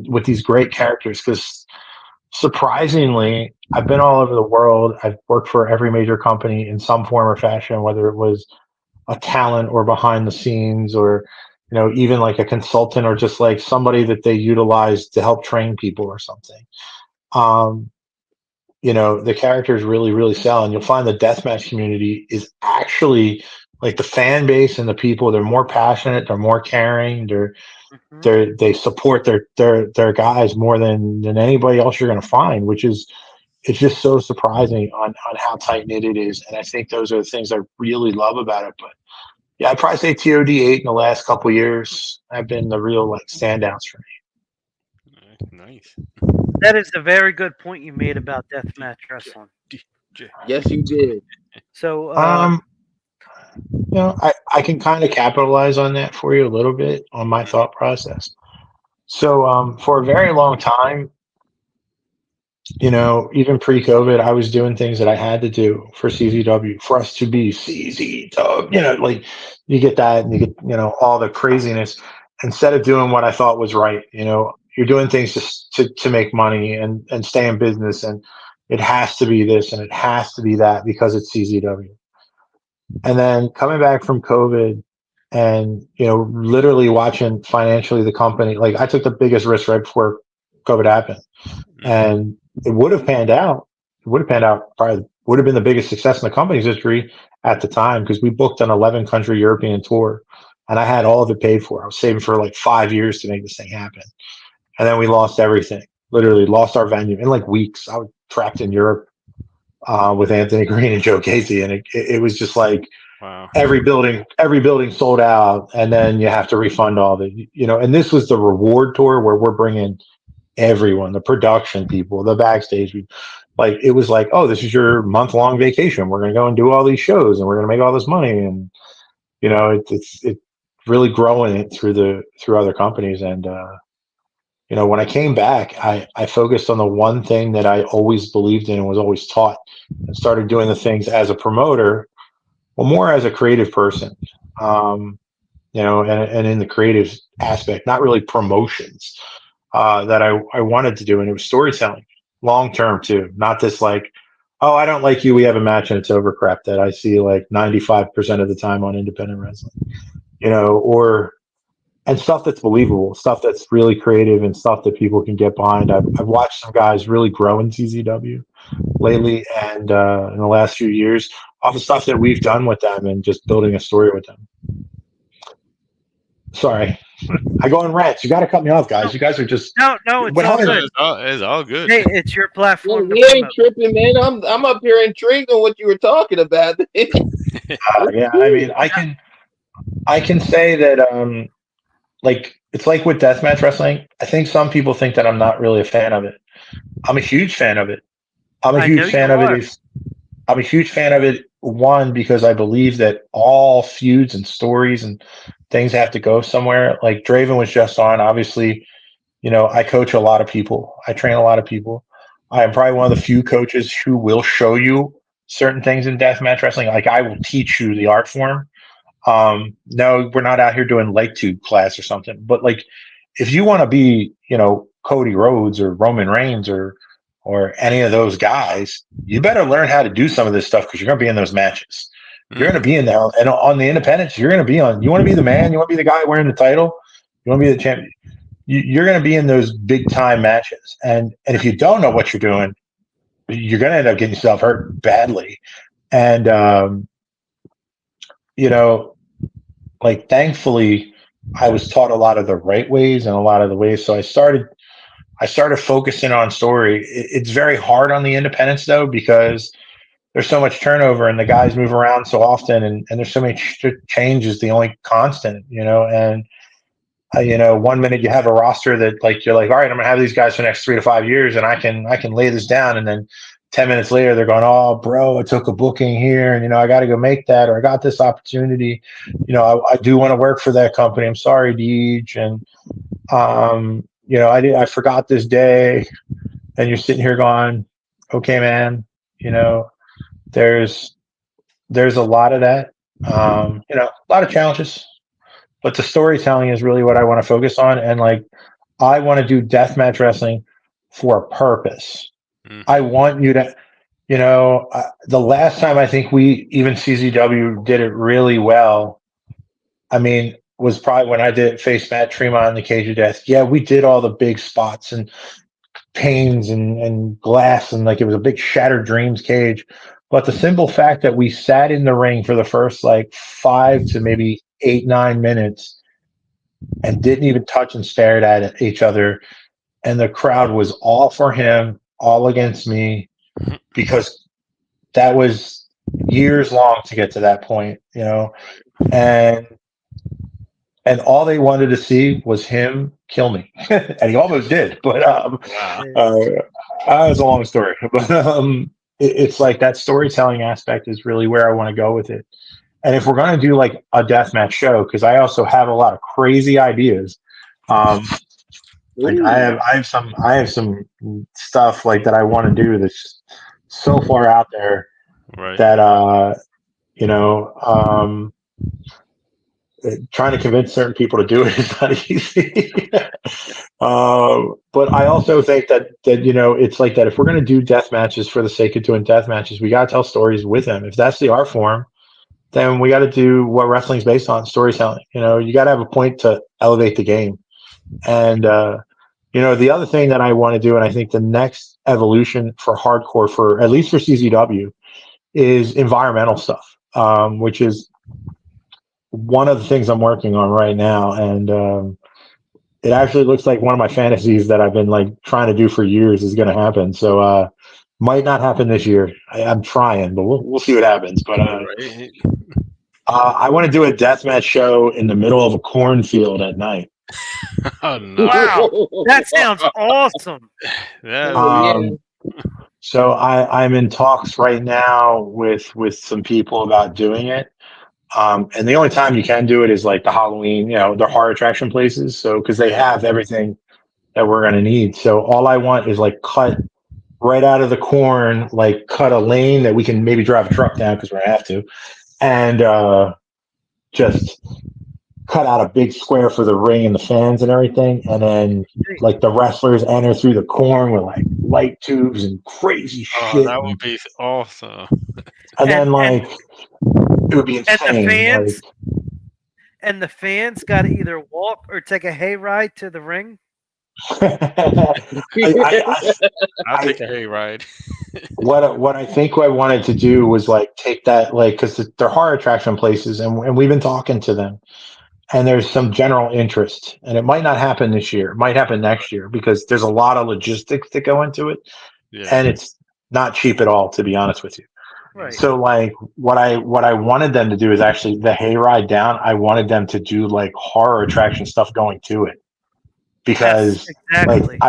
with these great characters because surprisingly, I've been all over the world. I've worked for every major company in some form or fashion, whether it was a talent or behind the scenes or, you know, even like a consultant or just like somebody that they utilize to help train people or something. You know, the characters really, really sell, and you'll find the deathmatch community is actually like the fan base and the people. They're more passionate, they're more caring, they support their guys more than anybody else you're going to find, which is it's just so surprising on how tight knit it is. And I think those are the things I really love about it. But yeah, I'd probably say TOD8 in the last couple of years have been the real like standouts for me. Nice. That is a very good point you made about deathmatch wrestling. Yes, you did. So, You know, I can kind of capitalize on that for you a little bit on my thought process. So for a very long time, you know, even pre-COVID, I was doing things that I had to do for CZW for us to be CZW. You know, like you get that and you get, you know, all the craziness instead of doing what I thought was right. You know, you're doing things just to make money and stay in business, and it has to be this and it has to be that because it's CZW. And then coming back from COVID and, you know, literally watching financially the company, like I took the biggest risk right before COVID happened. And it would have panned out. It would have panned out, probably would have been the biggest success in the company's history at the time because we booked an 11-country European tour and I had all of it paid for. I was saving for like 5 years to make this thing happen. And then we lost everything. literally lost our venue in like weeks. I was trapped in Europe with Anthony Green and Joe Casey, and it was just like Wow. every building sold out, and then you have to refund all the, and this was the reward tour where we're bringing everyone, the production people, the backstage people. Like, it was like, oh, this is your month-long vacation. We're going to go and do all these shows, and we're going to make all this money. And it's really growing it through other companies. And when I came back, I focused on the one thing that I always believed in and was always taught, and started doing the things as a promoter, well, more as a creative person, and in the creative aspect, not really promotions, that I wanted to do. And it was storytelling, long term too, not this like, oh, I don't like you, we have a match and it's over crap that I see like 95% of the time on independent wrestling, and stuff that's believable, stuff that's really creative, and stuff that people can get behind. I've watched some guys really grow in CZW lately, and in the last few years, off the stuff that we've done with them and just building a story with them. Sorry, I go on rants. You got to cut me off, guys. You guys are just No, it's Well, all how- good. It's all good. Hey, it's your platform. We ain't tripping, man. I'm up here intrigued on what you were talking about. yeah. I mean, I can say that like, it's like with deathmatch wrestling. I think some people think that I'm not really a fan of it. I'm a huge fan of it. I'm a I know huge fan you of are. it. I'm a huge fan of it. One, because I believe that all feuds and stories and things have to go somewhere. Like Draven was just on. Obviously, I coach a lot of people. I train a lot of people. I am probably one of the few coaches who will show you certain things in deathmatch wrestling. Like, I will teach you the art form. No, we're not out here doing leg tube class or something. But like, if you want to be, Cody Rhodes or Roman Reigns or any of those guys, you better learn how to do some of this stuff, because you're going to be in those matches. You're going to be in there, and on the independents, you're going to be on. You want to be the man. You want to be the guy wearing the title. You want to be the champion. You're going to be in those big time matches, and if you don't know what you're doing, you're going to end up getting yourself hurt badly. And like, thankfully, I was taught a lot of the right ways and a lot of the ways. So I started focusing on story. It's very hard on the independents though, because there's so much turnover and the guys move around so often, and there's so many change is the only constant, and 1 minute you have a roster that, like, you're like, all right, I'm gonna have these guys for the next 3 to 5 years, and I can lay this down, and then 10 minutes later they're going, oh bro, I took a booking here, and I got to go make that, or I got this opportunity, I do want to work for that company, I'm sorry, Deej, and I forgot this day, and you're sitting here going, okay, man, there's a lot of that, a lot of challenges, but the storytelling is really what I want to focus on. And like, I want to do deathmatch wrestling for a purpose. I want you to, the last time I think even CZW did it really well, I mean, was probably when I did face Matt Tremont in the Cage of Death. Yeah, we did all the big spots and panes and glass, and like, it was a big Shattered Dreams cage. But the simple fact that we sat in the ring for the first like 5 to maybe 8-9 minutes and didn't even touch and stared at each other, and the crowd was all for him, all against me, because that was years long to get to that point, and all they wanted to see was him kill me. And he almost did, but that was a long story. But it's like, that storytelling aspect is really where I want to go with it. And if we're going to do like a deathmatch show, because I also have a lot of crazy ideas, like I have some stuff like that I want to do that's so far out there, right, that trying to convince certain people to do it is not easy. But I also think that it's like that, if we're going to do death matches for the sake of doing death matches, we got to tell stories with them. If that's the art form, then we got to do what wrestling's based on, storytelling. You got to have a point to elevate the game. And the other thing that I want to do, and I think the next evolution for hardcore, for at least for CZW, is environmental stuff, which is one of the things I'm working on right now. And it actually looks like one of my fantasies that I've been like trying to do for years is going to happen. So might not happen this year. I'm trying, but we'll see what happens. But Right. I want to do a deathmatch show in the middle of a cornfield at night. Oh no. Wow, that sounds awesome. Yeah. Um, So I'm in talks right now with some people about doing it. And the only time you can do it is like the Halloween, the horror attraction places. So because they have everything that we're gonna need. So all I want is like cut right out of the corn, like cut a lane that we can maybe drive a truck down because we're gonna have to, and just cut out a big square for the ring and the fans and everything, and then like the wrestlers enter through the corn with like light tubes and crazy Oh, shit, that would be awesome. and then And- like it would be And the insane. fans, and the fans got to either walk or take a hayride to the ring. I'll take a hayride. What I think I wanted to do was like take that, like, because they're horror attraction places, and we've been talking to them, and there's some general interest, and it might not happen this year, it might happen next year because there's a lot of logistics that go into it, Yeah. and it's not cheap at all, to be honest with you. Right. So like what I wanted them to do is actually the hayride down. I wanted them to do like horror attraction stuff going to it, because Yes, exactly. like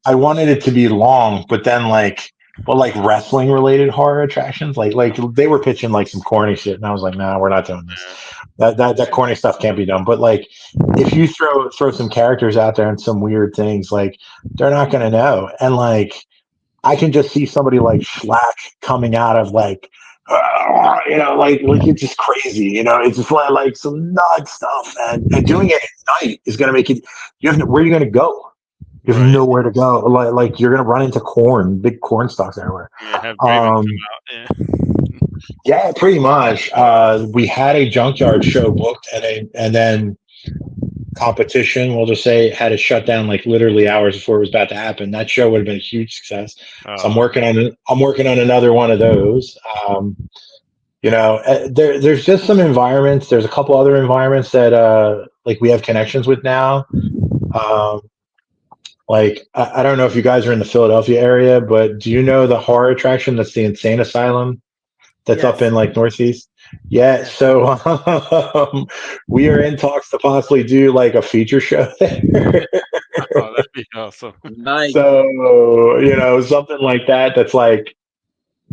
I wanted it to be long, but then like wrestling related horror attractions, like they were pitching like some corny shit, and I was like, nah, we're not doing this. That corny stuff can't be done. But like if you throw some characters out there and some weird things, like they're not gonna know. And like I can just see somebody like Schlack coming out of like like it's just crazy, it's just like some nut stuff, and doing it at night is going to make it, where are you going to go? You have Right. nowhere to go. Like you're going to run into big corn stalks everywhere. Yeah, have Draven come out. Yeah. Yeah, pretty much. We had a junkyard show booked, and then competition, we'll just say, had to shut down like literally hours before it was about to happen. That show would have been a huge success. So I'm working on another one of those. There's just some environments. There's a couple other environments that like we have connections with now. Like I don't know if you guys are in the Philadelphia area, but do you know the horror attraction that's the Insane Asylum that's up in like Northeast? Yeah, so we are in talks to possibly do like a feature show there. Oh, that'd be awesome. Nice. So, something like that that's like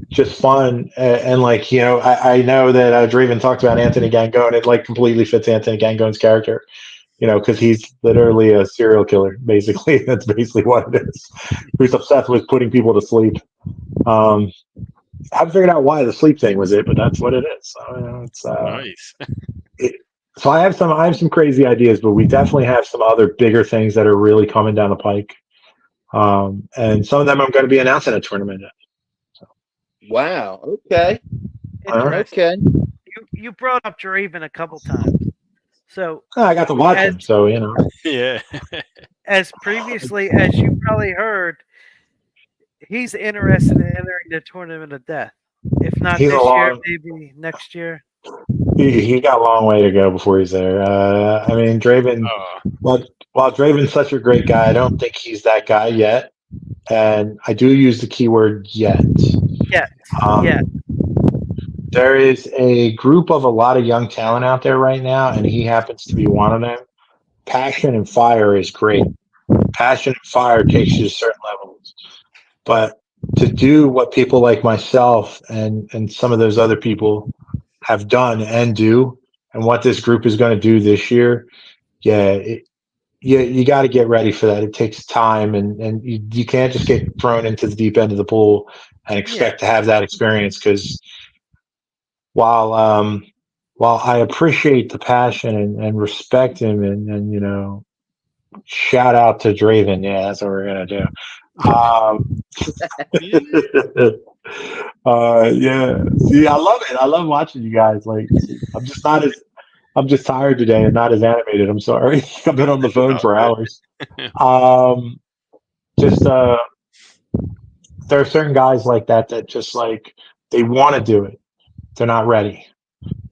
just fun. And like, I know that Draven talked about Anthony Gangone. It like completely fits Anthony Gangone's character, because he's literally a serial killer, basically. That's basically what it is. Who's obsessed with putting people to sleep. I haven't figured out why the sleep thing was it, but that's what it is. So, it's Nice. So I have some crazy ideas, but we definitely have some other bigger things that are really coming down the pike. And some of them I'm going to be announcing a tournament at. Wow. Okay. Okay. You brought up Draven a couple times. So I got to watch him, so Yeah. as previously as you probably heard, he's interested in entering the Tournament of Death. If not He's this a year, long- maybe next year. he got a long way to go before he's there. I mean, Draven. While Draven's such a great guy, I don't think he's that guy yet. And I do use the keyword yet. Yeah. There is a group of a lot of young talent out there right now, and he happens to be one of them. Passion and fire is great. Passion and fire takes you to certain levels. But to do what people like myself and some of those other people have done and do, and what this group is going to do this year, you got to get ready for that. It takes time, and you can't just get thrown into the deep end of the pool and expect to have that experience. Because while I appreciate the passion and respect him, and shout out to Draven, that's what we're gonna do. See, I love it. I love watching you guys. Like, I'm just tired today and not as animated. I'm sorry. I've been on the phone for hours. There are certain guys like that just like, they want to do it. They're not ready.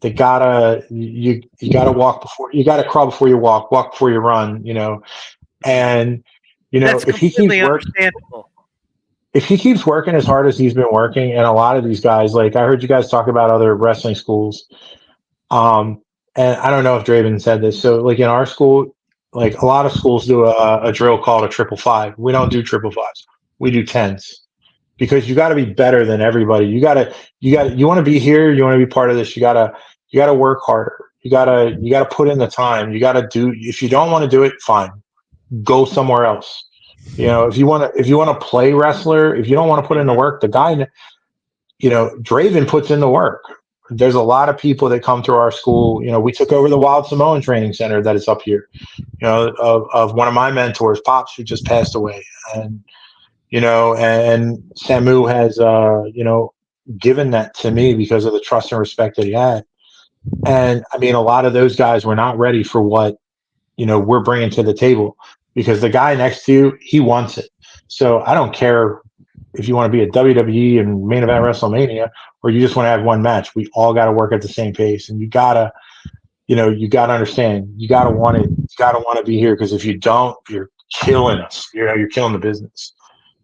You gotta walk before, you gotta crawl before you walk before you run, And That's if he completely keeps working, understandable. if he keeps working as hard as he's been working, and a lot of these guys, like I heard you guys talk about other wrestling schools, and I don't know if Draven said this. So, like in our school, like a lot of schools do a drill called a 555. We don't do 555s. We do 10s because you got to be better than everybody. You want to be here. You want to be part of this. You got to work harder. You got to put in the time. You got to do. If you don't want to do it, fine, go somewhere else. If you want to play wrestler, if you don't want to put in the work, the guy, Draven puts in the work. There's a lot of people that come through our school. We took over the Wild Samoan Training Center that is up here, of one of my mentors, Pops, who just passed away. And, and Samu has, given that to me because of the trust and respect that he had. And I mean, a lot of those guys were not ready for what, we're bringing to the table because the guy next to you, he wants it. So I don't care if you want to be a WWE and main event WrestleMania, or you just want to have one match. We all got to work at the same pace, and you gotta understand. You gotta want it. You gotta want to be here because if you don't, you're killing us. You're killing the business.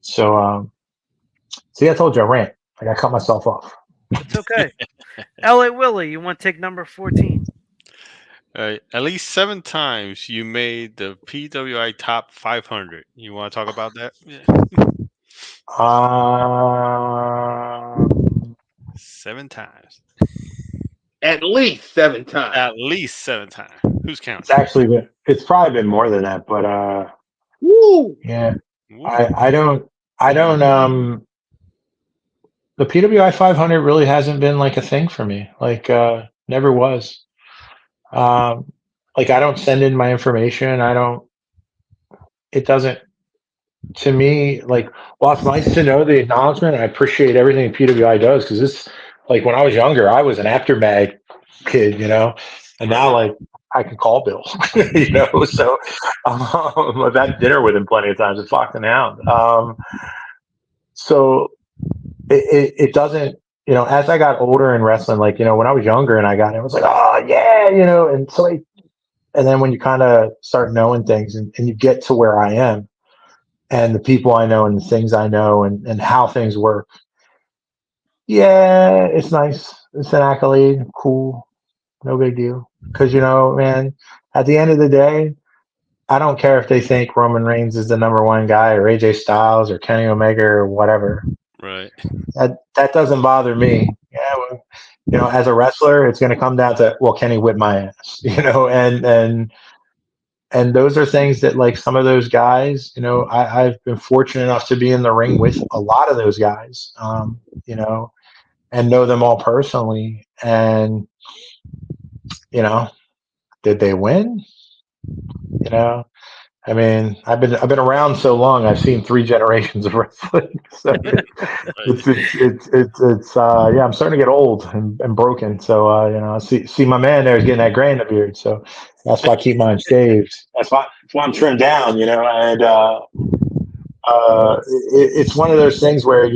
So, see, I told you I rant. I cut myself off. It's okay. LA Willie, you want to take number 14? All right. At least 7 times you made the PWI top 500. You want to talk about that? Yeah. 7 times. At least 7 times. At least 7 times. Who's counting? It's probably been more than that, but Woo! yeah. Woo. I don't the PWI 500 really hasn't been like a thing for me. Like never was. Like I don't send in my information. It doesn't, to me, like, while it's nice to know the acknowledgement, I appreciate everything PWI does because it's like when I was younger, I was an aftermag kid, and now like I can call Bill, so I've had dinner with him plenty of times. It's locked and hound. So it doesn't, as I got older in wrestling, like, when I was younger and I got it was like, oh yeah, and so and then when you kind of start knowing things and you get to where I am and the people I know and the things I know and how things work. Yeah, it's nice. It's an accolade. Cool. No big deal. Because, man, at the end of the day, I don't care if they think Roman Reigns is the number one guy or AJ Styles or Kenny Omega or whatever. Right. That doesn't bother me. Yeah, well, as a wrestler, it's going to come down to, well, Kenny whip my ass, and those are things that, like, some of those guys, I've been fortunate enough to be in the ring with a lot of those guys, and know them all personally. And, did they win? I mean, I've been around so long. I've seen 3 generations of wrestling. So it's yeah. I'm starting to get old and broken. So I see my man there is getting that gray in the beard. So that's why I keep mine shaved. That's why I'm trimmed down. And it's one of those things where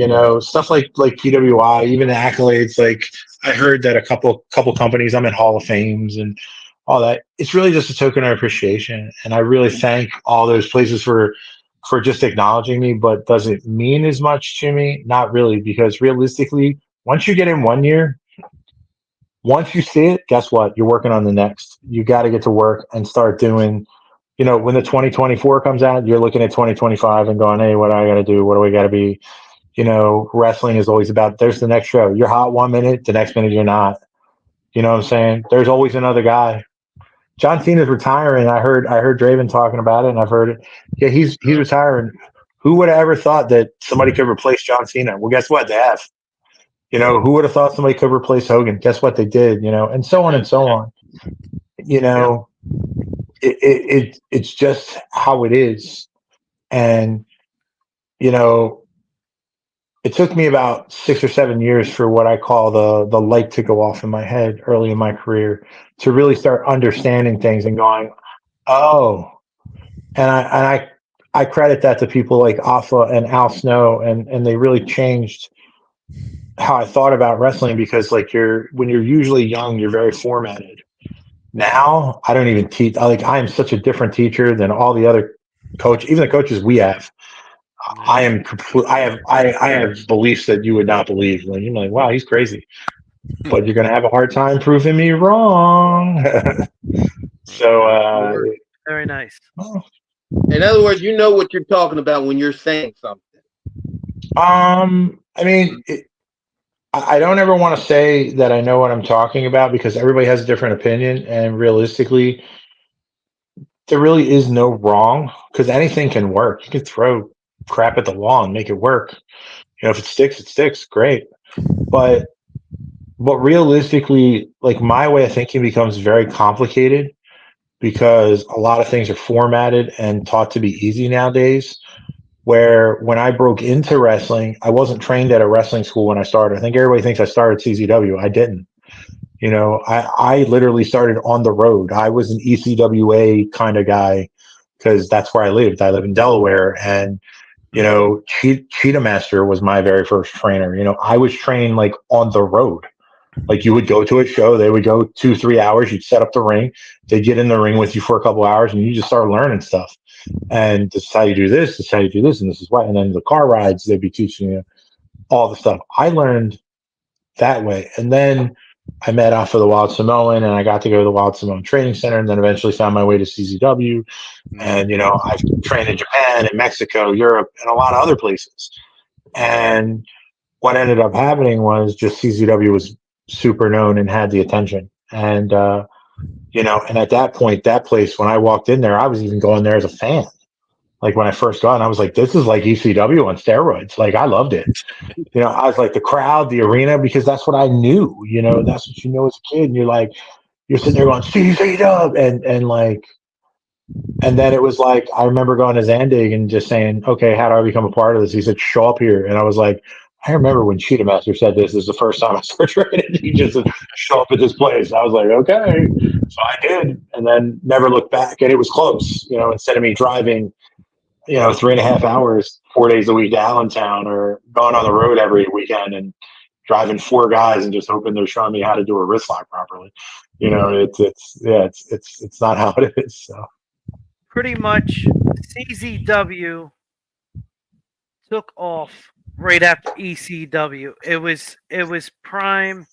stuff like PWI, even the accolades. Like I heard that a couple companies, I'm in Hall of Fames and all that. It's really just a token of appreciation, and I really thank all those places for just acknowledging me. But does it mean as much to me? Not really, because realistically, once you get in one year, once you see it, guess what? You're working on the next. You got to get to work and start doing. When the 2024 comes out, you're looking at 2025 and going, hey, what do I got to do? What do we got to be? Wrestling is always about, there's the next show. You're hot 1 minute, the next minute you're not. You know what I'm saying? There's always another guy. John Cena's retiring. I heard Draven talking about it, and I've heard it. Yeah, he's retiring. Who would have ever thought that somebody could replace John Cena? Well, guess what? They have. Who would have thought somebody could replace Hogan? Guess what? They did. And so on and so on. It's just how it is, and it took me about 6 or 7 years for what I call the light to go off in my head early in my career to really start understanding things and going, oh, and I credit that to people like Alpha and Al Snow, and they really changed how I thought about wrestling, because like when you're usually young, you're very formatted. Now I don't even teach. I am such a different teacher than all the other coach, even the coaches we have, I am complete. I have beliefs that you would not believe. Like you're like, wow, he's crazy, but you're gonna have a hard time proving me wrong. So, Very nice. In other words, you know what you're talking about when you're saying something. I mean, I don't ever want to say that I know what I'm talking about because everybody has a different opinion, and realistically, there really is no wrong because anything can work. You can throw crap at the wall and make it work. You know, if it sticks, it sticks. Great, but realistically, like my way of thinking becomes very complicated because a lot of things are formatted and taught to be easy nowadays. Where when I broke into wrestling, I wasn't trained at a wrestling school when I started. I think everybody thinks I started CZW. I didn't. You know, I literally started on the road. I was an ECWA kind of guy because that's where I lived. I live in Delaware, and you know, Cheetah Master was my very first trainer. You know, I was trained like on the road. Like you would go to a show, they would go 2-3 hours, you'd set up the ring, they'd get in the ring with you for a couple hours, and you just start learning stuff. And this is how you do this, this is how you do this, and this is what. And then the car rides, they'd be teaching you all the stuff. I learned that way. And then I met off of the Wild Samoan, and I got to go to the Wild Samoan Training Center, and then eventually found my way to CZW. And, you know, I've trained in Japan and Mexico, Europe, and a lot of other places. And what ended up happening was just CZW was super known and had the attention. And, you know, and at that point, that place, when I walked in there, I was even going there as a fan. Like when I first got in, I was like, this is like ECW on steroids. Like I loved it. You know, I was like the crowd, the arena, because that's what I knew. You know, that's what you know as a kid. And you're like, you're sitting there going, CZW, and like, and then it was like, I remember going to Zandig and just saying, okay, how do I become a part of this? He said, show up here. And I was like, I remember when Cheetah Master said this is the first time I started training. He just said, show up at this place. I was like, okay. So I did, and then never looked back. And it was close, you know, instead of me driving, you know, 3.5 hours, 4 days a week to Allentown, or going on the road every weekend and driving 4 guys and just hoping they're showing me how to do a wrist lock properly. You know, it's not how it is. So Pretty much, CZW took off right after ECW. It was prime.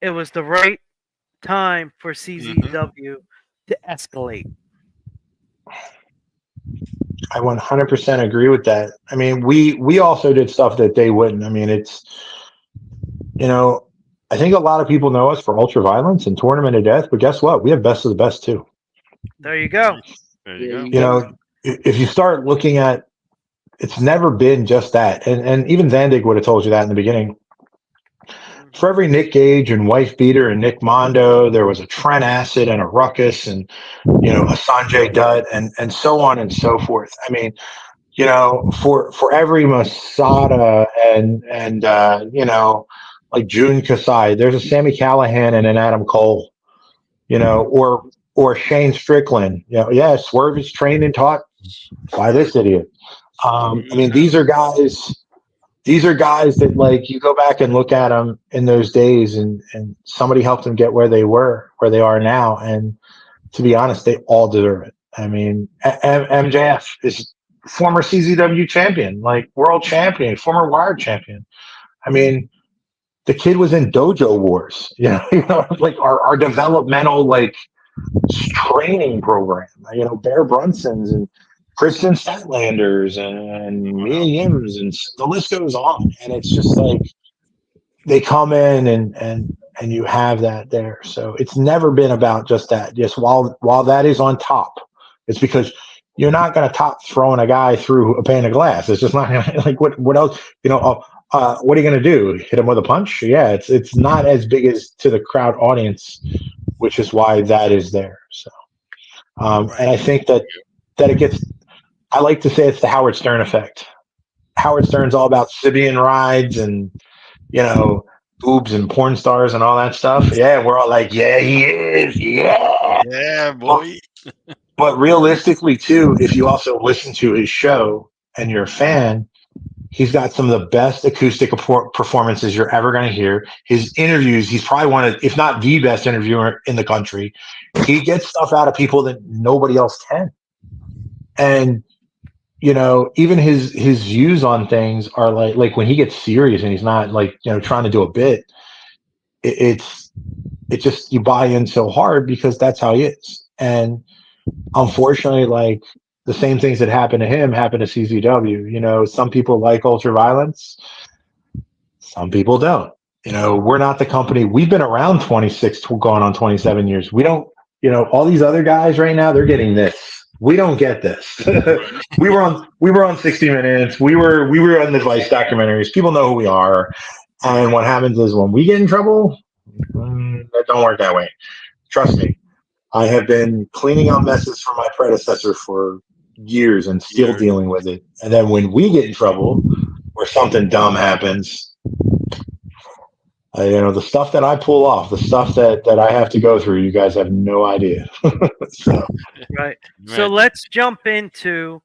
It was the right time for CZW to escalate. I 100% agree with that. I mean, we also did stuff that they wouldn't. I mean, it's, you know, I think a lot of people know us for Ultra Violence and Tournament of Death, but guess what? We have Best of the Best too. There you go. There you go. You know, if you start looking at, it's never been just that. And even Zandig would have told you that in the beginning. For every Nick Gage and Wife Beater and Nick Mondo, there was a Trent Acid and a Ruckus and, you know, a Sanjay Dutt and so on and so forth. I mean, you know, for every Masada and you know, like June Kasai, there's a Sammy Callahan and an Adam Cole, you know, or Shane Strickland. You know, yeah, Swerve is trained and taught by this idiot. I mean, these are guys that, like, you go back and look at them in those days, and somebody helped them get where they are now. And to be honest, they all deserve it. I mean, MJF is former CZW champion, like world champion, former Wired champion. I mean, the kid was in Dojo Wars, you know, like our developmental, like, training program, you know, Bear Brunson's and Kristen Statlanders and Mia Yims, and the list goes on. And it's just like they come in and you have that there. So it's never been about just that. Just while that is on top, it's because you're not going to top throwing a guy through a pane of glass. It's just not gonna, like what else, you know. What are you going to do? Hit him with a punch? Yeah, it's not as big as to the crowd audience, which is why that is there. So, and I think that it gets. I like to say it's the Howard Stern effect. Howard Stern's all about Sibian rides and, you know, boobs and porn stars and all that stuff. Yeah, we're all like, yeah, he is. Yeah, boy. But realistically, too, if you also listen to his show and you're a fan, he's got some of the best acoustic performances you're ever going to hear. His interviews, he's probably one of, if not the best interviewer in the country. He gets stuff out of people that nobody else can. And even his views on things are like when he gets serious and he's not like trying to do a bit, it's just you buy in so hard because that's how he is. And unfortunately, like the same things that happened to him happened to CZW. Some people like ultra violence, some people don't. We're not the company. We've been around 26, going on 27 years. We don't, all these other guys right now, they're getting this. We don't get this. we were on 60 Minutes. We were on the Vice documentaries. People know who we are. And what happens is when we get in trouble, that don't work that way. Trust me. I have been cleaning out messes for my predecessor for years and still dealing with it. And then when we get in trouble or something dumb happens, the stuff that I pull off, the stuff that I have to go through, you guys have no idea. Right. So let's jump into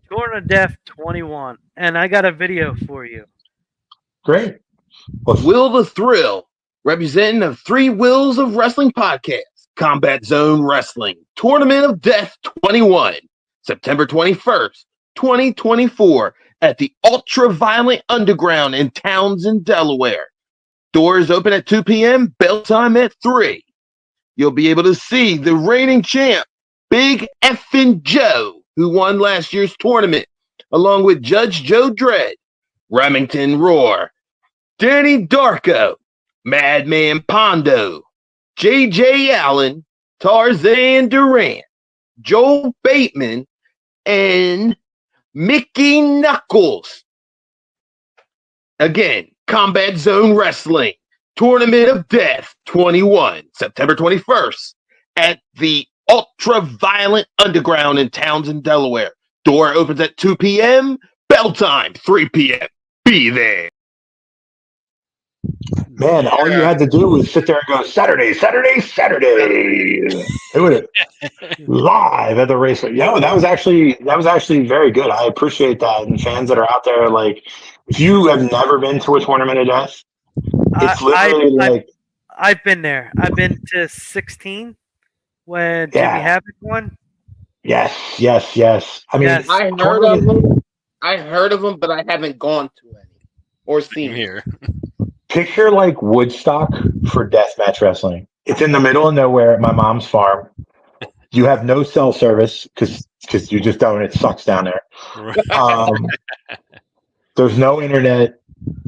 Torn of Death 21. And I got a video for you. Great. Will the Thrill, representing the Three Wills of Wrestling podcast, Combat Zone Wrestling, Tournament of Death 21, September 21st, 2024, at the Ultra Violent Underground in Townsend, Delaware. Doors open at 2 p.m., bell time at 3. You'll be able to see the reigning champ, Big Effin' Joe, who won last year's tournament, along with Judge Joe Dredd, Remington Roar, Danny Darko, Madman Pondo, J.J. Allen, Tarzan Durant, Joel Bateman, and Mickey Knuckles. Again, Combat Zone Wrestling, Tournament of Death 21, September 21st, at the Ultra Violent Underground in Townsend, Delaware. Door opens at 2 p.m., bell time 3 p.m. Be there. Man, all you had to do was sit there and go, Saturday. It would live at the raceway. That was actually very good. I appreciate that. And fans that are out there, like, if you have never been to a Tournament of Death, it's literally I've been there. I've been to 16 when Jimmy Havoc won. Yes. I mean, Yes. I heard of them, but I haven't gone to any or seen here. Picture like Woodstock for deathmatch wrestling. It's in the middle of nowhere at my mom's farm. You have no cell service because you just don't. It sucks down there. There's no internet,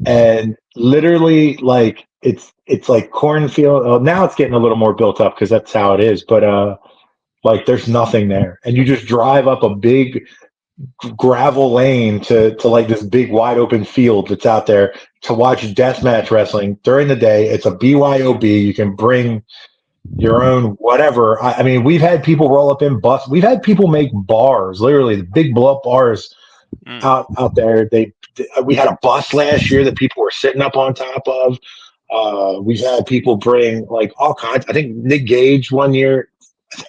and literally, like it's like cornfield. Oh, now it's getting a little more built up because that's how it is. But like there's nothing there, and you just drive up a big gravel lane to like this big wide open field that's out there to watch deathmatch wrestling during the day. It's a BYOB. You can bring your own whatever. I mean, we've had people roll up in bus. We've had people make bars, literally the big blow up bars out there. We had a bus last year that people were sitting up on top of. We've had people bring like all kinds. I think Nick Gage one year,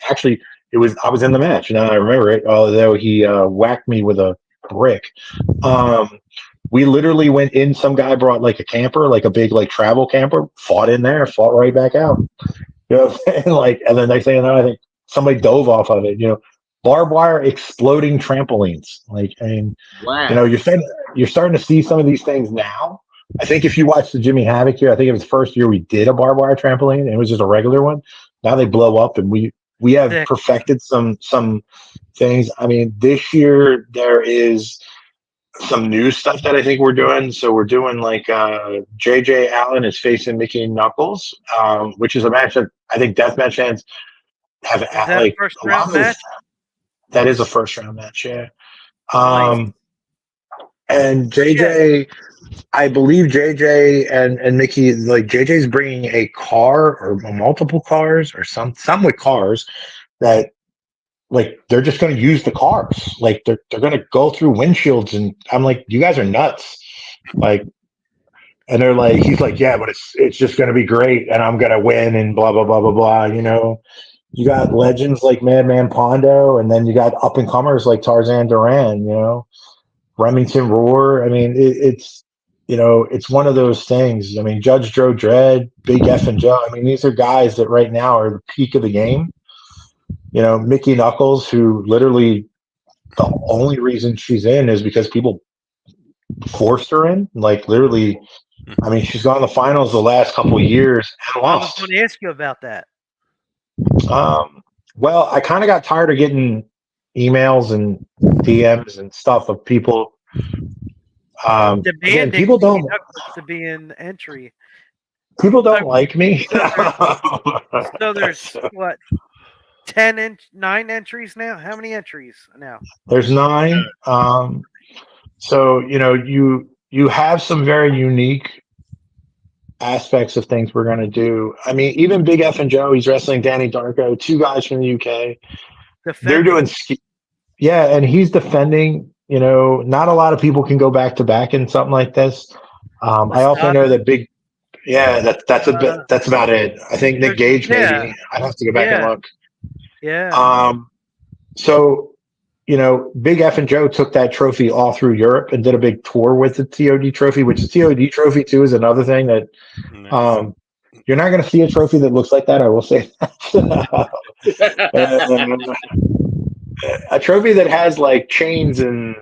actually, I was in the match. Now I remember it, although he whacked me with a brick. We literally went in. Some guy brought like a camper, like a big like travel camper, fought in there, fought right back out. You know what I'm saying? Like, and then next thing you know, I think somebody dove off of it. Barbed wire exploding trampolines. Like, I mean, wow. You're starting to see some of these things now. I think if you watch the Jimmy Havoc year, I think it was the first year we did a barbed wire trampoline, and it was just a regular one. Now they blow up, and we have perfected some things. I mean, this year there is some new stuff that I think we're doing. So we're doing like J.J. Allen is facing Mickey Knuckles, which is a match that I think deathmatch fans have like first round match. That is a first round match, yeah. Nice. And JJ, I believe JJ and Mickey, like JJ's bringing a car or multiple cars or some with cars that like they're just going to use the cars. Like they're going to go through windshields, and I'm like, you guys are nuts. Like, and they're like, he's like, yeah, but it's just going to be great, and I'm going to win, and blah blah blah blah blah. You got legends like Madman Pondo, and then you got up and comers like Tarzan Duran. Remington Roar. I mean, it's one of those things. I mean, Judge Joe Dredd, Big Effin' Joe. I mean, these are guys that right now are the peak of the game. Mickey Knuckles, who literally the only reason she's in is because people forced her in. Like literally, I mean, she's gone to the finals the last couple of years and I was lost. going to ask you about that. Well, I kind of got tired of getting emails and DMs and stuff of people. Again, Demanding people the don't Knuckles to be in entry. like me. So there's what 9 entries now? How many entries now? There's 9. So you have some very unique aspects of things we're going to do. I mean, even Big F and Joe, he's wrestling Danny Darko, 2 guys from the UK. They're doing yeah, and he's defending. Not a lot of people can go back to back in something like this. I also know that Big. Yeah, that's about it. I think Nick Gage maybe. I'd have to go back and look. Yeah. So Big F and Joe took that trophy all through Europe and did a big tour with the TOD trophy, which the TOD trophy too is another thing that you're not going to see a trophy that looks like that. I will say a trophy that has like chains and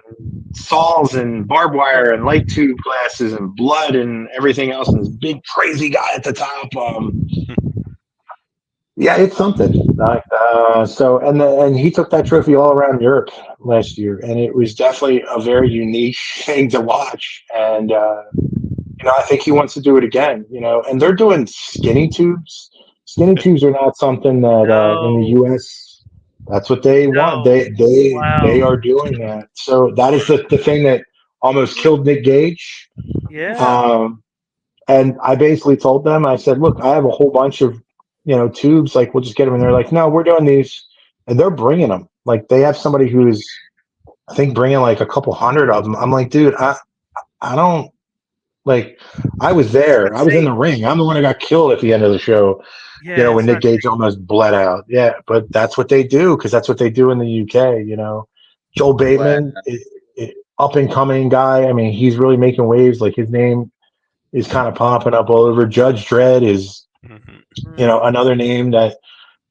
saws and barbed wire and light tube glasses and blood and everything else, and this big crazy guy at the top. Yeah, it's something. And he took that trophy all around Europe last year, and it was definitely a very unique thing to watch. And I think he wants to do it again. And they're doing skinny tubes. Skinny tubes are not something that in the U.S. That's what they want. They are doing that. So that is the thing that almost killed Nick Gage. Yeah. And I basically told them, I said, look, I have a whole bunch of tubes, like we'll just get them. And they're like, no, we're doing these. And they're bringing them. Like they have somebody who's, I think, bringing like a couple hundred of them. I'm like, dude, I don't, like, I was there. I was in the ring. I'm the one who got killed at the end of the show, when Nick Gage almost bled out. Yeah, but that's what they do, because that's what they do in the UK, Joel Bateman, up and coming guy. I mean, he's really making waves. Like his name is kind of popping up all over. Judge Dredd is, another name that,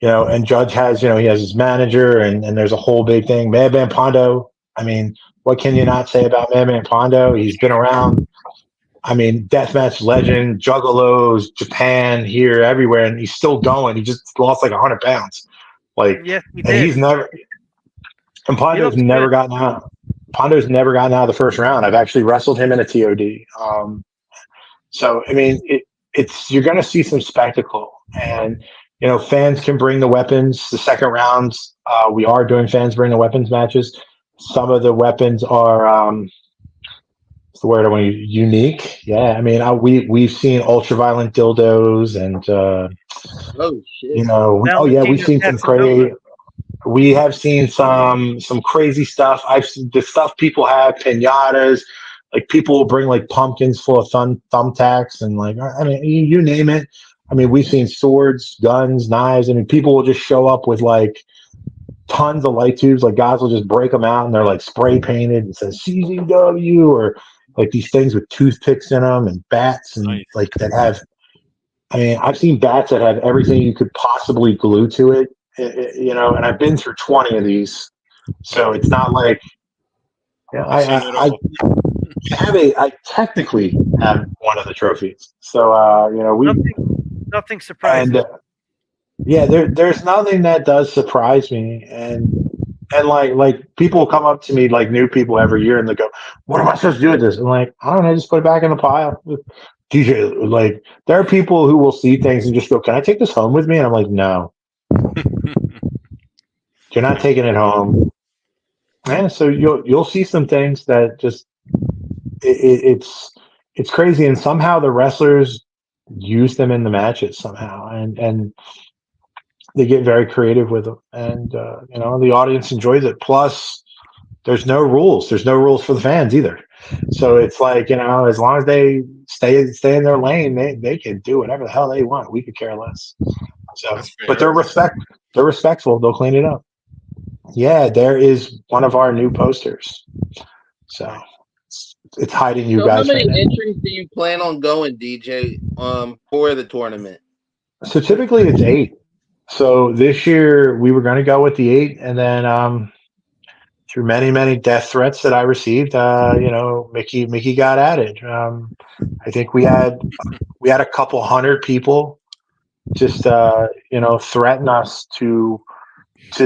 and Judge has, he has his manager, and there's a whole big thing. Madman Pondo. I mean, what can you not say about Madman Pondo? He's been around. I mean, deathmatch legend, juggalos, Japan, here, everywhere, and he's still going. He just lost like 100 pounds. Like, yes, he and did. he's never. And Pondo's never gotten out. Pondo's never gotten out of the first round. I've actually wrestled him in a TOD. So I mean, it's you're going to see some spectacle, and fans can bring the weapons. The second rounds, we are doing fans bring the weapons matches. Some of the weapons are what's the word I want to use? Unique. Yeah, I mean, we've seen ultraviolet dildos, and oh shit, oh yeah, we've seen some crazy. We have seen some crazy stuff. I've seen the stuff people have, piñatas. Like people will bring like pumpkins full of thumbtacks, and like, I mean, you name it. I mean, we've seen swords, guns, knives. I mean, people will just show up with like tons of light tubes. Like guys will just break them out, and they're like spray painted and says CZW, or like these things with toothpicks in them and bats, and like that have. I mean, I've seen bats that have everything you could possibly glue to it. And I've been through 20 of these, so it's not like I technically have one of the trophies. So nothing surprising. And yeah, there's nothing that does surprise me, and like people will come up to me, like new people every year, and they go, "What am I supposed to do with this?" I'm like, I don't know, just put it back in the pile. DJ, like there are people who will see things and just go, "Can I take this home with me?" And I'm like, "No, you're not taking it home." And so you'll see some things that just it's crazy, and somehow the wrestlers use them in the matches somehow, and they get very creative with them, and the audience enjoys it. Plus, there's no rules. There's no rules for the fans either. So it's like, as long as they stay in their lane, they can do whatever the hell they want. We could care less. So, but they're respectful. They'll clean it up. Yeah, there is one of our new posters. So it's hiding you guys. How many entries do you plan on going, DJ, for the tournament? So typically it's 8. So this year we were going to go with the 8, and then through many death threats that I received, Mickey got added. I think we had a couple hundred people just threaten us to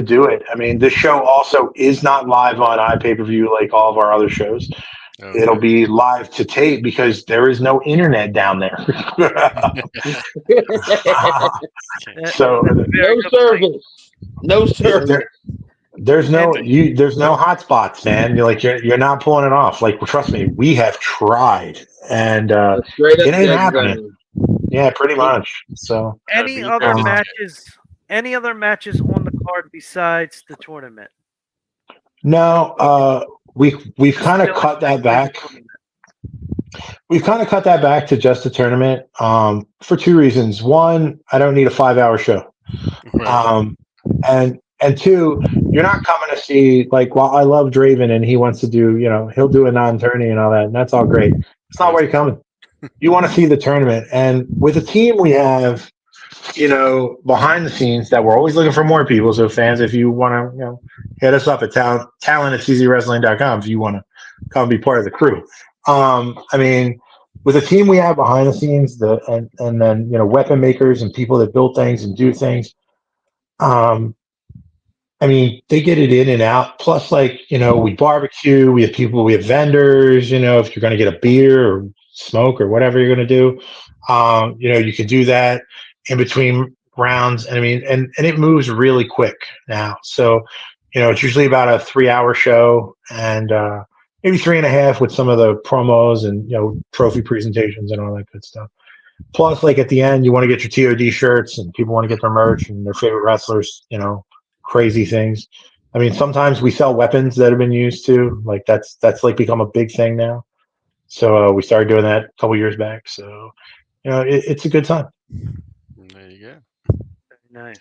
do it. I mean, this show also is not live on iPay-per-view like all of our other shows. Okay. It'll be live to tape because there is no internet down there. So no service. No service. There's no hotspots, man. You're not pulling it off. Like, trust me, we have tried, and Straight up it ain't dead happening. zone. Yeah, pretty much. So Any other matches? Any other matches on the card besides the tournament? no, we've kind of cut that back. We've kind of cut that back to just a tournament for two reasons. One, I don't need a 5-hour show. Right. And two, you're not coming to see, like, while I love Draven and he wants to do, he'll do a non-tourney and all that, and that's all great. It's not where you're coming. You want to see the tournament. And with the team we have, behind the scenes, that we're always looking for more people. So fans, if you want to, hit us up at talent@czwrestling.com if you want to come be part of the crew. I mean, with the team we have behind the scenes, and then weapon makers and people that build things and do things. I mean, they get it in and out. Plus, we barbecue. We have vendors. If you're going to get a beer or smoke or whatever you're going to do, you can do that in between rounds. And I mean, and it moves really quick now. So, it's usually about a 3-hour show and maybe 3.5 with some of the promos and trophy presentations and all that good stuff. Plus, at the end, you want to get your TOD shirts and people want to get their merch and their favorite wrestlers. Crazy things. I mean, sometimes we sell weapons that have been used too. That's become a big thing now. So we started doing that a couple years back. So it's a good time. There you go. Very nice.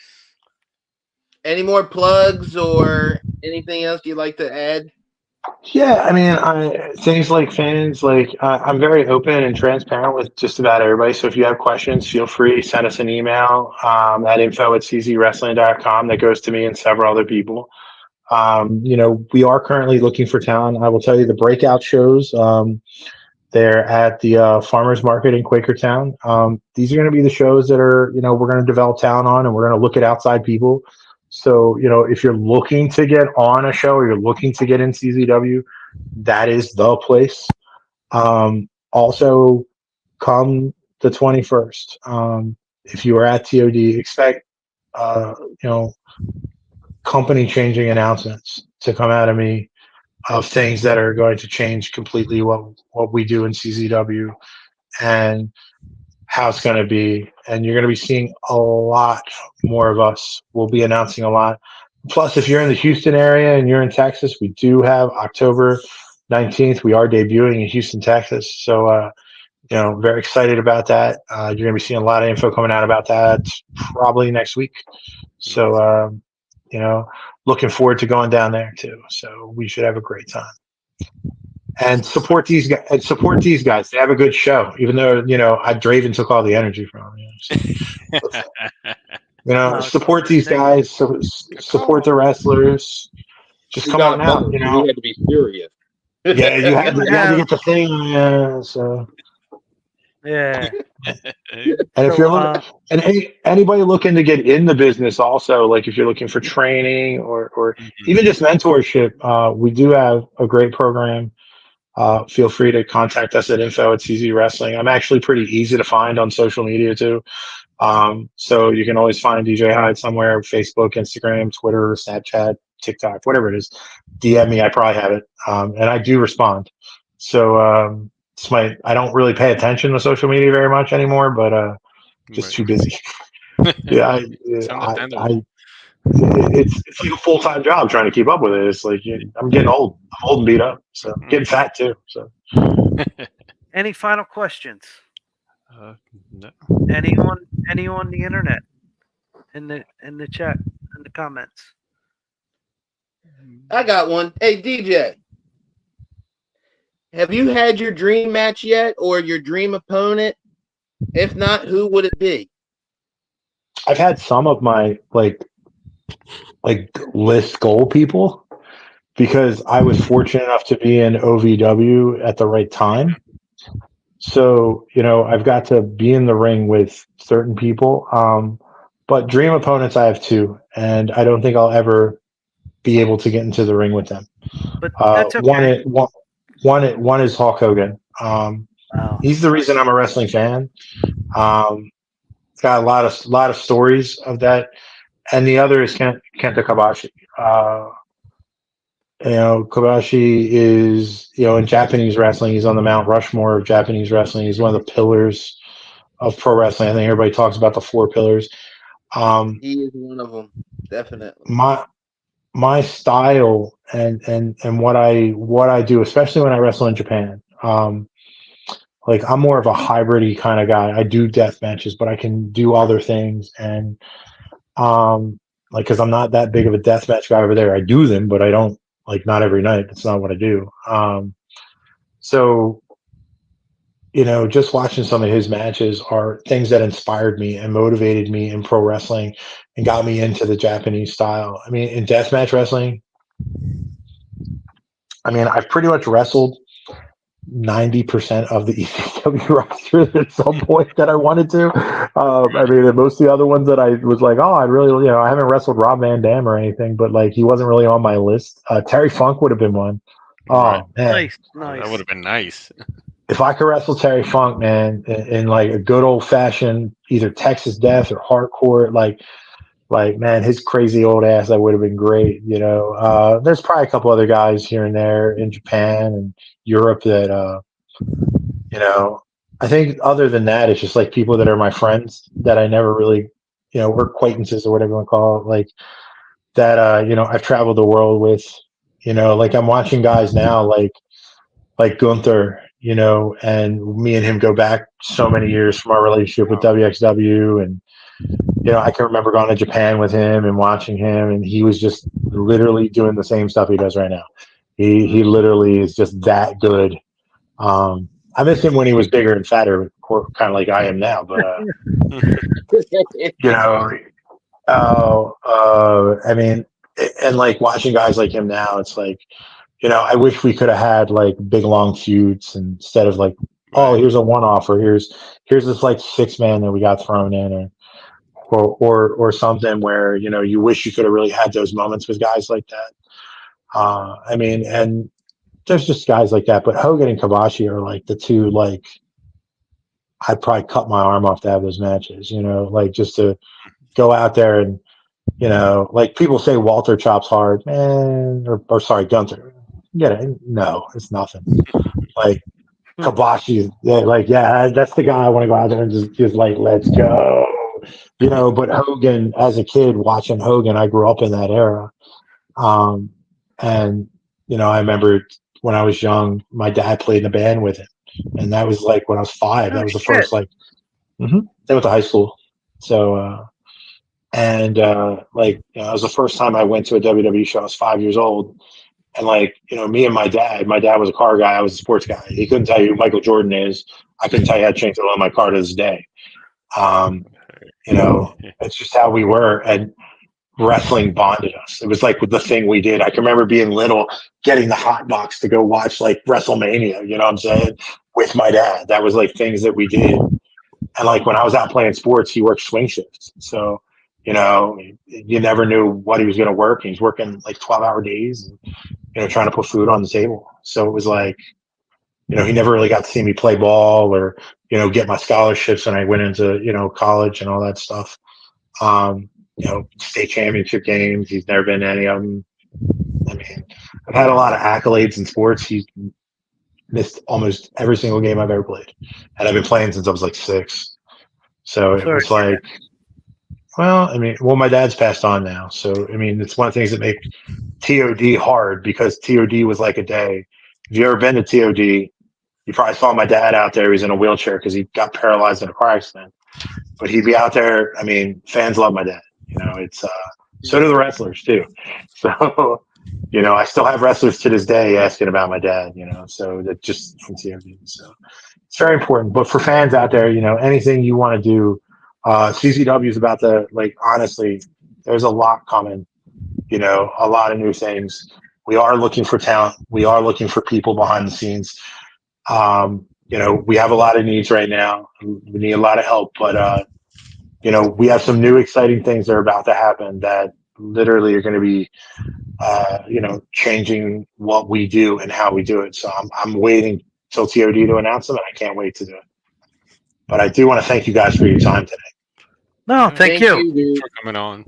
Any more plugs or anything else you'd like to add? Yeah, I mean, things like fans, I'm very open and transparent with just about everybody. So if you have questions, feel free to send us an email at info@czwrestling.com. That goes to me and several other people. We are currently looking for talent. I will tell you the breakout shows. They're at the Farmers Market in Quakertown. These are going to be the shows that are, we're going to develop talent on, and we're going to look at outside people. So, if you're looking to get on a show or you're looking to get in CZW, that is the place. Also, come the 21st. If you are at TOD, expect, company changing announcements to come out of me of things that are going to change completely what we do in CZW and how it's going to be. And you're going to be seeing a lot more of us. We'll be announcing a lot. Plus, if you're in the Houston area and you're in Texas, we do have October 19th. We are debuting in Houston, Texas. So, very excited about that. You're going to be seeing a lot of info coming out about that probably next week. So, looking forward to going down there too. So we should have a great time. And support these guys. They have a good show, even though Draven took all the energy from them. Support these guys. Support the wrestlers. Just come on out. You had to be serious. Yeah, you had to get the thing. So. Yeah. And if you're looking, anybody looking to get in the business, also, if you're looking for training or even just mentorship, we do have a great program. Feel free to contact us at info@czwrestling. I'm actually pretty easy to find on social media too. So you can always find DJ Hyde somewhere: Facebook, Instagram, Twitter, Snapchat, TikTok, whatever it is. DM me, I probably have it, and I do respond. So I don't really pay attention to social media very much anymore, but just too busy. Yeah, it's like a full-time job trying to keep up with it. It's I'm getting old. I'm old and beat up. So getting fat too. So any final questions? No. Any on the internet? In the chat, in the comments. I got one. Hey DJ, have you had your dream match yet, or your dream opponent? If not, who would it be? I've had some of my list goal people, because I was fortunate enough to be in OVW at the right time. So, I've got to be in the ring with certain people. But dream opponents, I have two, and I don't think I'll ever be able to get into the ring with them. But that's okay. One is Hulk Hogan. Wow. He's the reason I'm a wrestling fan. Got a lot of stories of that, and the other is Kenta Kobashi. Kobashi is, in Japanese wrestling, he's on the Mount Rushmore of Japanese wrestling. He's one of the pillars of pro wrestling. I think everybody talks about the four pillars. He is one of them, definitely. My style and what I do, especially when I wrestle in Japan, like I'm more of a hybrid-y kind of guy. I do death matches, but I can do other things, and like because I'm not that big of a death match guy over there. I do them, but I don't not every night. That's not what I do. So just watching some of his matches are things that inspired me and motivated me in pro wrestling and got me into the Japanese style. I mean, in deathmatch wrestling, I've pretty much wrestled 90% of the ECW roster at some point that I wanted to. And most of the other ones that I was like, oh, I really, I haven't wrestled Rob Van Dam or anything, but he wasn't really on my list. Terry Funk would have been one. Oh, Right. man. Nice. That would have been nice. If I could wrestle Terry Funk, man, in a good old fashioned either Texas death or hardcore, man, his crazy old ass, that would have been great. There's probably a couple other guys here and there in Japan and Europe that, I think other than that, it's just people that are my friends that I never really, we're acquaintances or whatever you want to call it, that, I've traveled the world with, I'm watching guys now, like Gunther, and me and him go back so many years from our relationship with WXW. And, I can remember going to Japan with him and watching him, and he was just literally doing the same stuff he does right now. He literally is just that good. I miss him when he was bigger and fatter, kind of like I am now, but, and watching guys like him now, it's I wish we could have had big long feuds instead of oh, here's a one-off, or here's this 6-man that we got thrown in, or something where you wish you could have really had those moments with guys like that. And there's just guys like that, but Hogan and Kobashi are the two I'd probably cut my arm off to have those matches. Just to go out there and people say Walter chops hard, man, or sorry, Gunther. No, it's nothing. Kobashi, yeah, that's the guy I want to go out there and just let's go. But Hogan, as a kid watching Hogan, I grew up in that era. And I remember when I was young, my dad played in a band with him, and that was when I was 5. That was the first they went to high school. So that was the first time I went to a WWE show. I was 5 years old. And me and my dad was a car guy. I was a sports guy. He couldn't tell you who Michael Jordan is. I couldn't tell you how to change the oil in my car to this day. It's just how we were. And wrestling bonded us. It was the thing we did. I can remember being little, getting the hot box to go watch WrestleMania, you know what I'm saying? With my dad. That was things that we did. And when I was out playing sports, he worked swing shifts. So, you never knew what he was going to work. He was working 12-hour days and, trying to put food on the table. So it was he never really got to see me play ball or, get my scholarships when I went into, college and all that stuff. State championship games. He's never been to any of them. I've had a lot of accolades in sports. He's missed almost every single game I've ever played. And I've been playing since I was 6. So it was my dad's passed on now. So, it's one of the things that make TOD hard, because TOD was a day. If you ever been to TOD, you probably saw my dad out there. He's in a wheelchair because he got paralyzed in a car accident. But he'd be out there. Fans love my dad. It's so do the wrestlers too. So, I still have wrestlers to this day asking about my dad. So that just from TOD. So it's very important. But for fans out there, anything you want to do, CZW is about to honestly, there's a lot coming. A lot of new things. We are looking for talent. We are looking for people behind the scenes. We have a lot of needs right now. We need a lot of help, but we have some new exciting things that are about to happen that literally are going to be, changing what we do and how we do it. So I'm waiting till TOD to announce them, and I can't wait to do it. But I do want to thank you guys for your time today. No, thank you. dude. For coming on.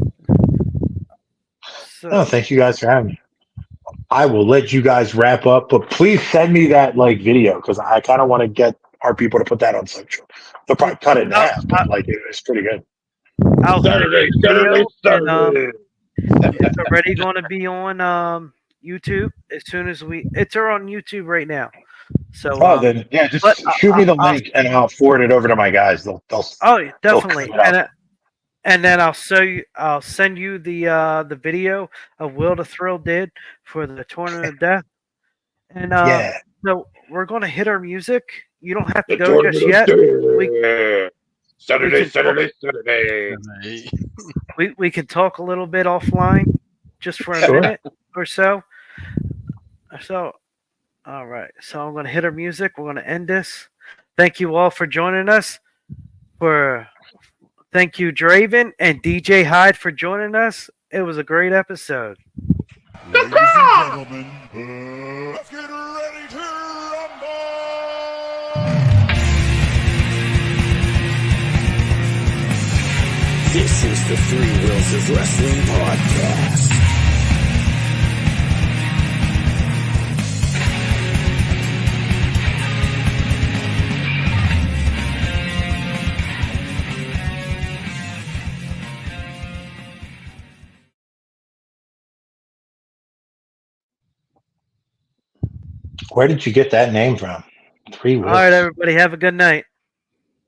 So, No, thank you guys for having me. I will let you guys wrap up, but please send me that video because I kind of want to get our people to put that on social. They'll probably cut it in half, but it's pretty good. I'll Saturday, and, it's already going to be on YouTube as soon as it's on YouTube right now. So then just shoot me the link and I'll forward it over to my guys. They'll definitely, cut it out. and then I'll send you the video of Will the Thrill did for the Tournament of Death. And so we're gonna hit our music. You don't have to go just yet. Saturday. We can talk a little bit offline just for a minute or so. So all right. So I'm gonna hit our music. We're gonna end this. Thank you all for joining us. Thank you, Draven and DJ Hyde, for joining us. It was a great episode. Ladies and gentlemen, let's get ready to rumble! This is the Three Wheels of Wrestling podcast. Where did you get that name from? 3 Wheels. All right, everybody. Have a good night.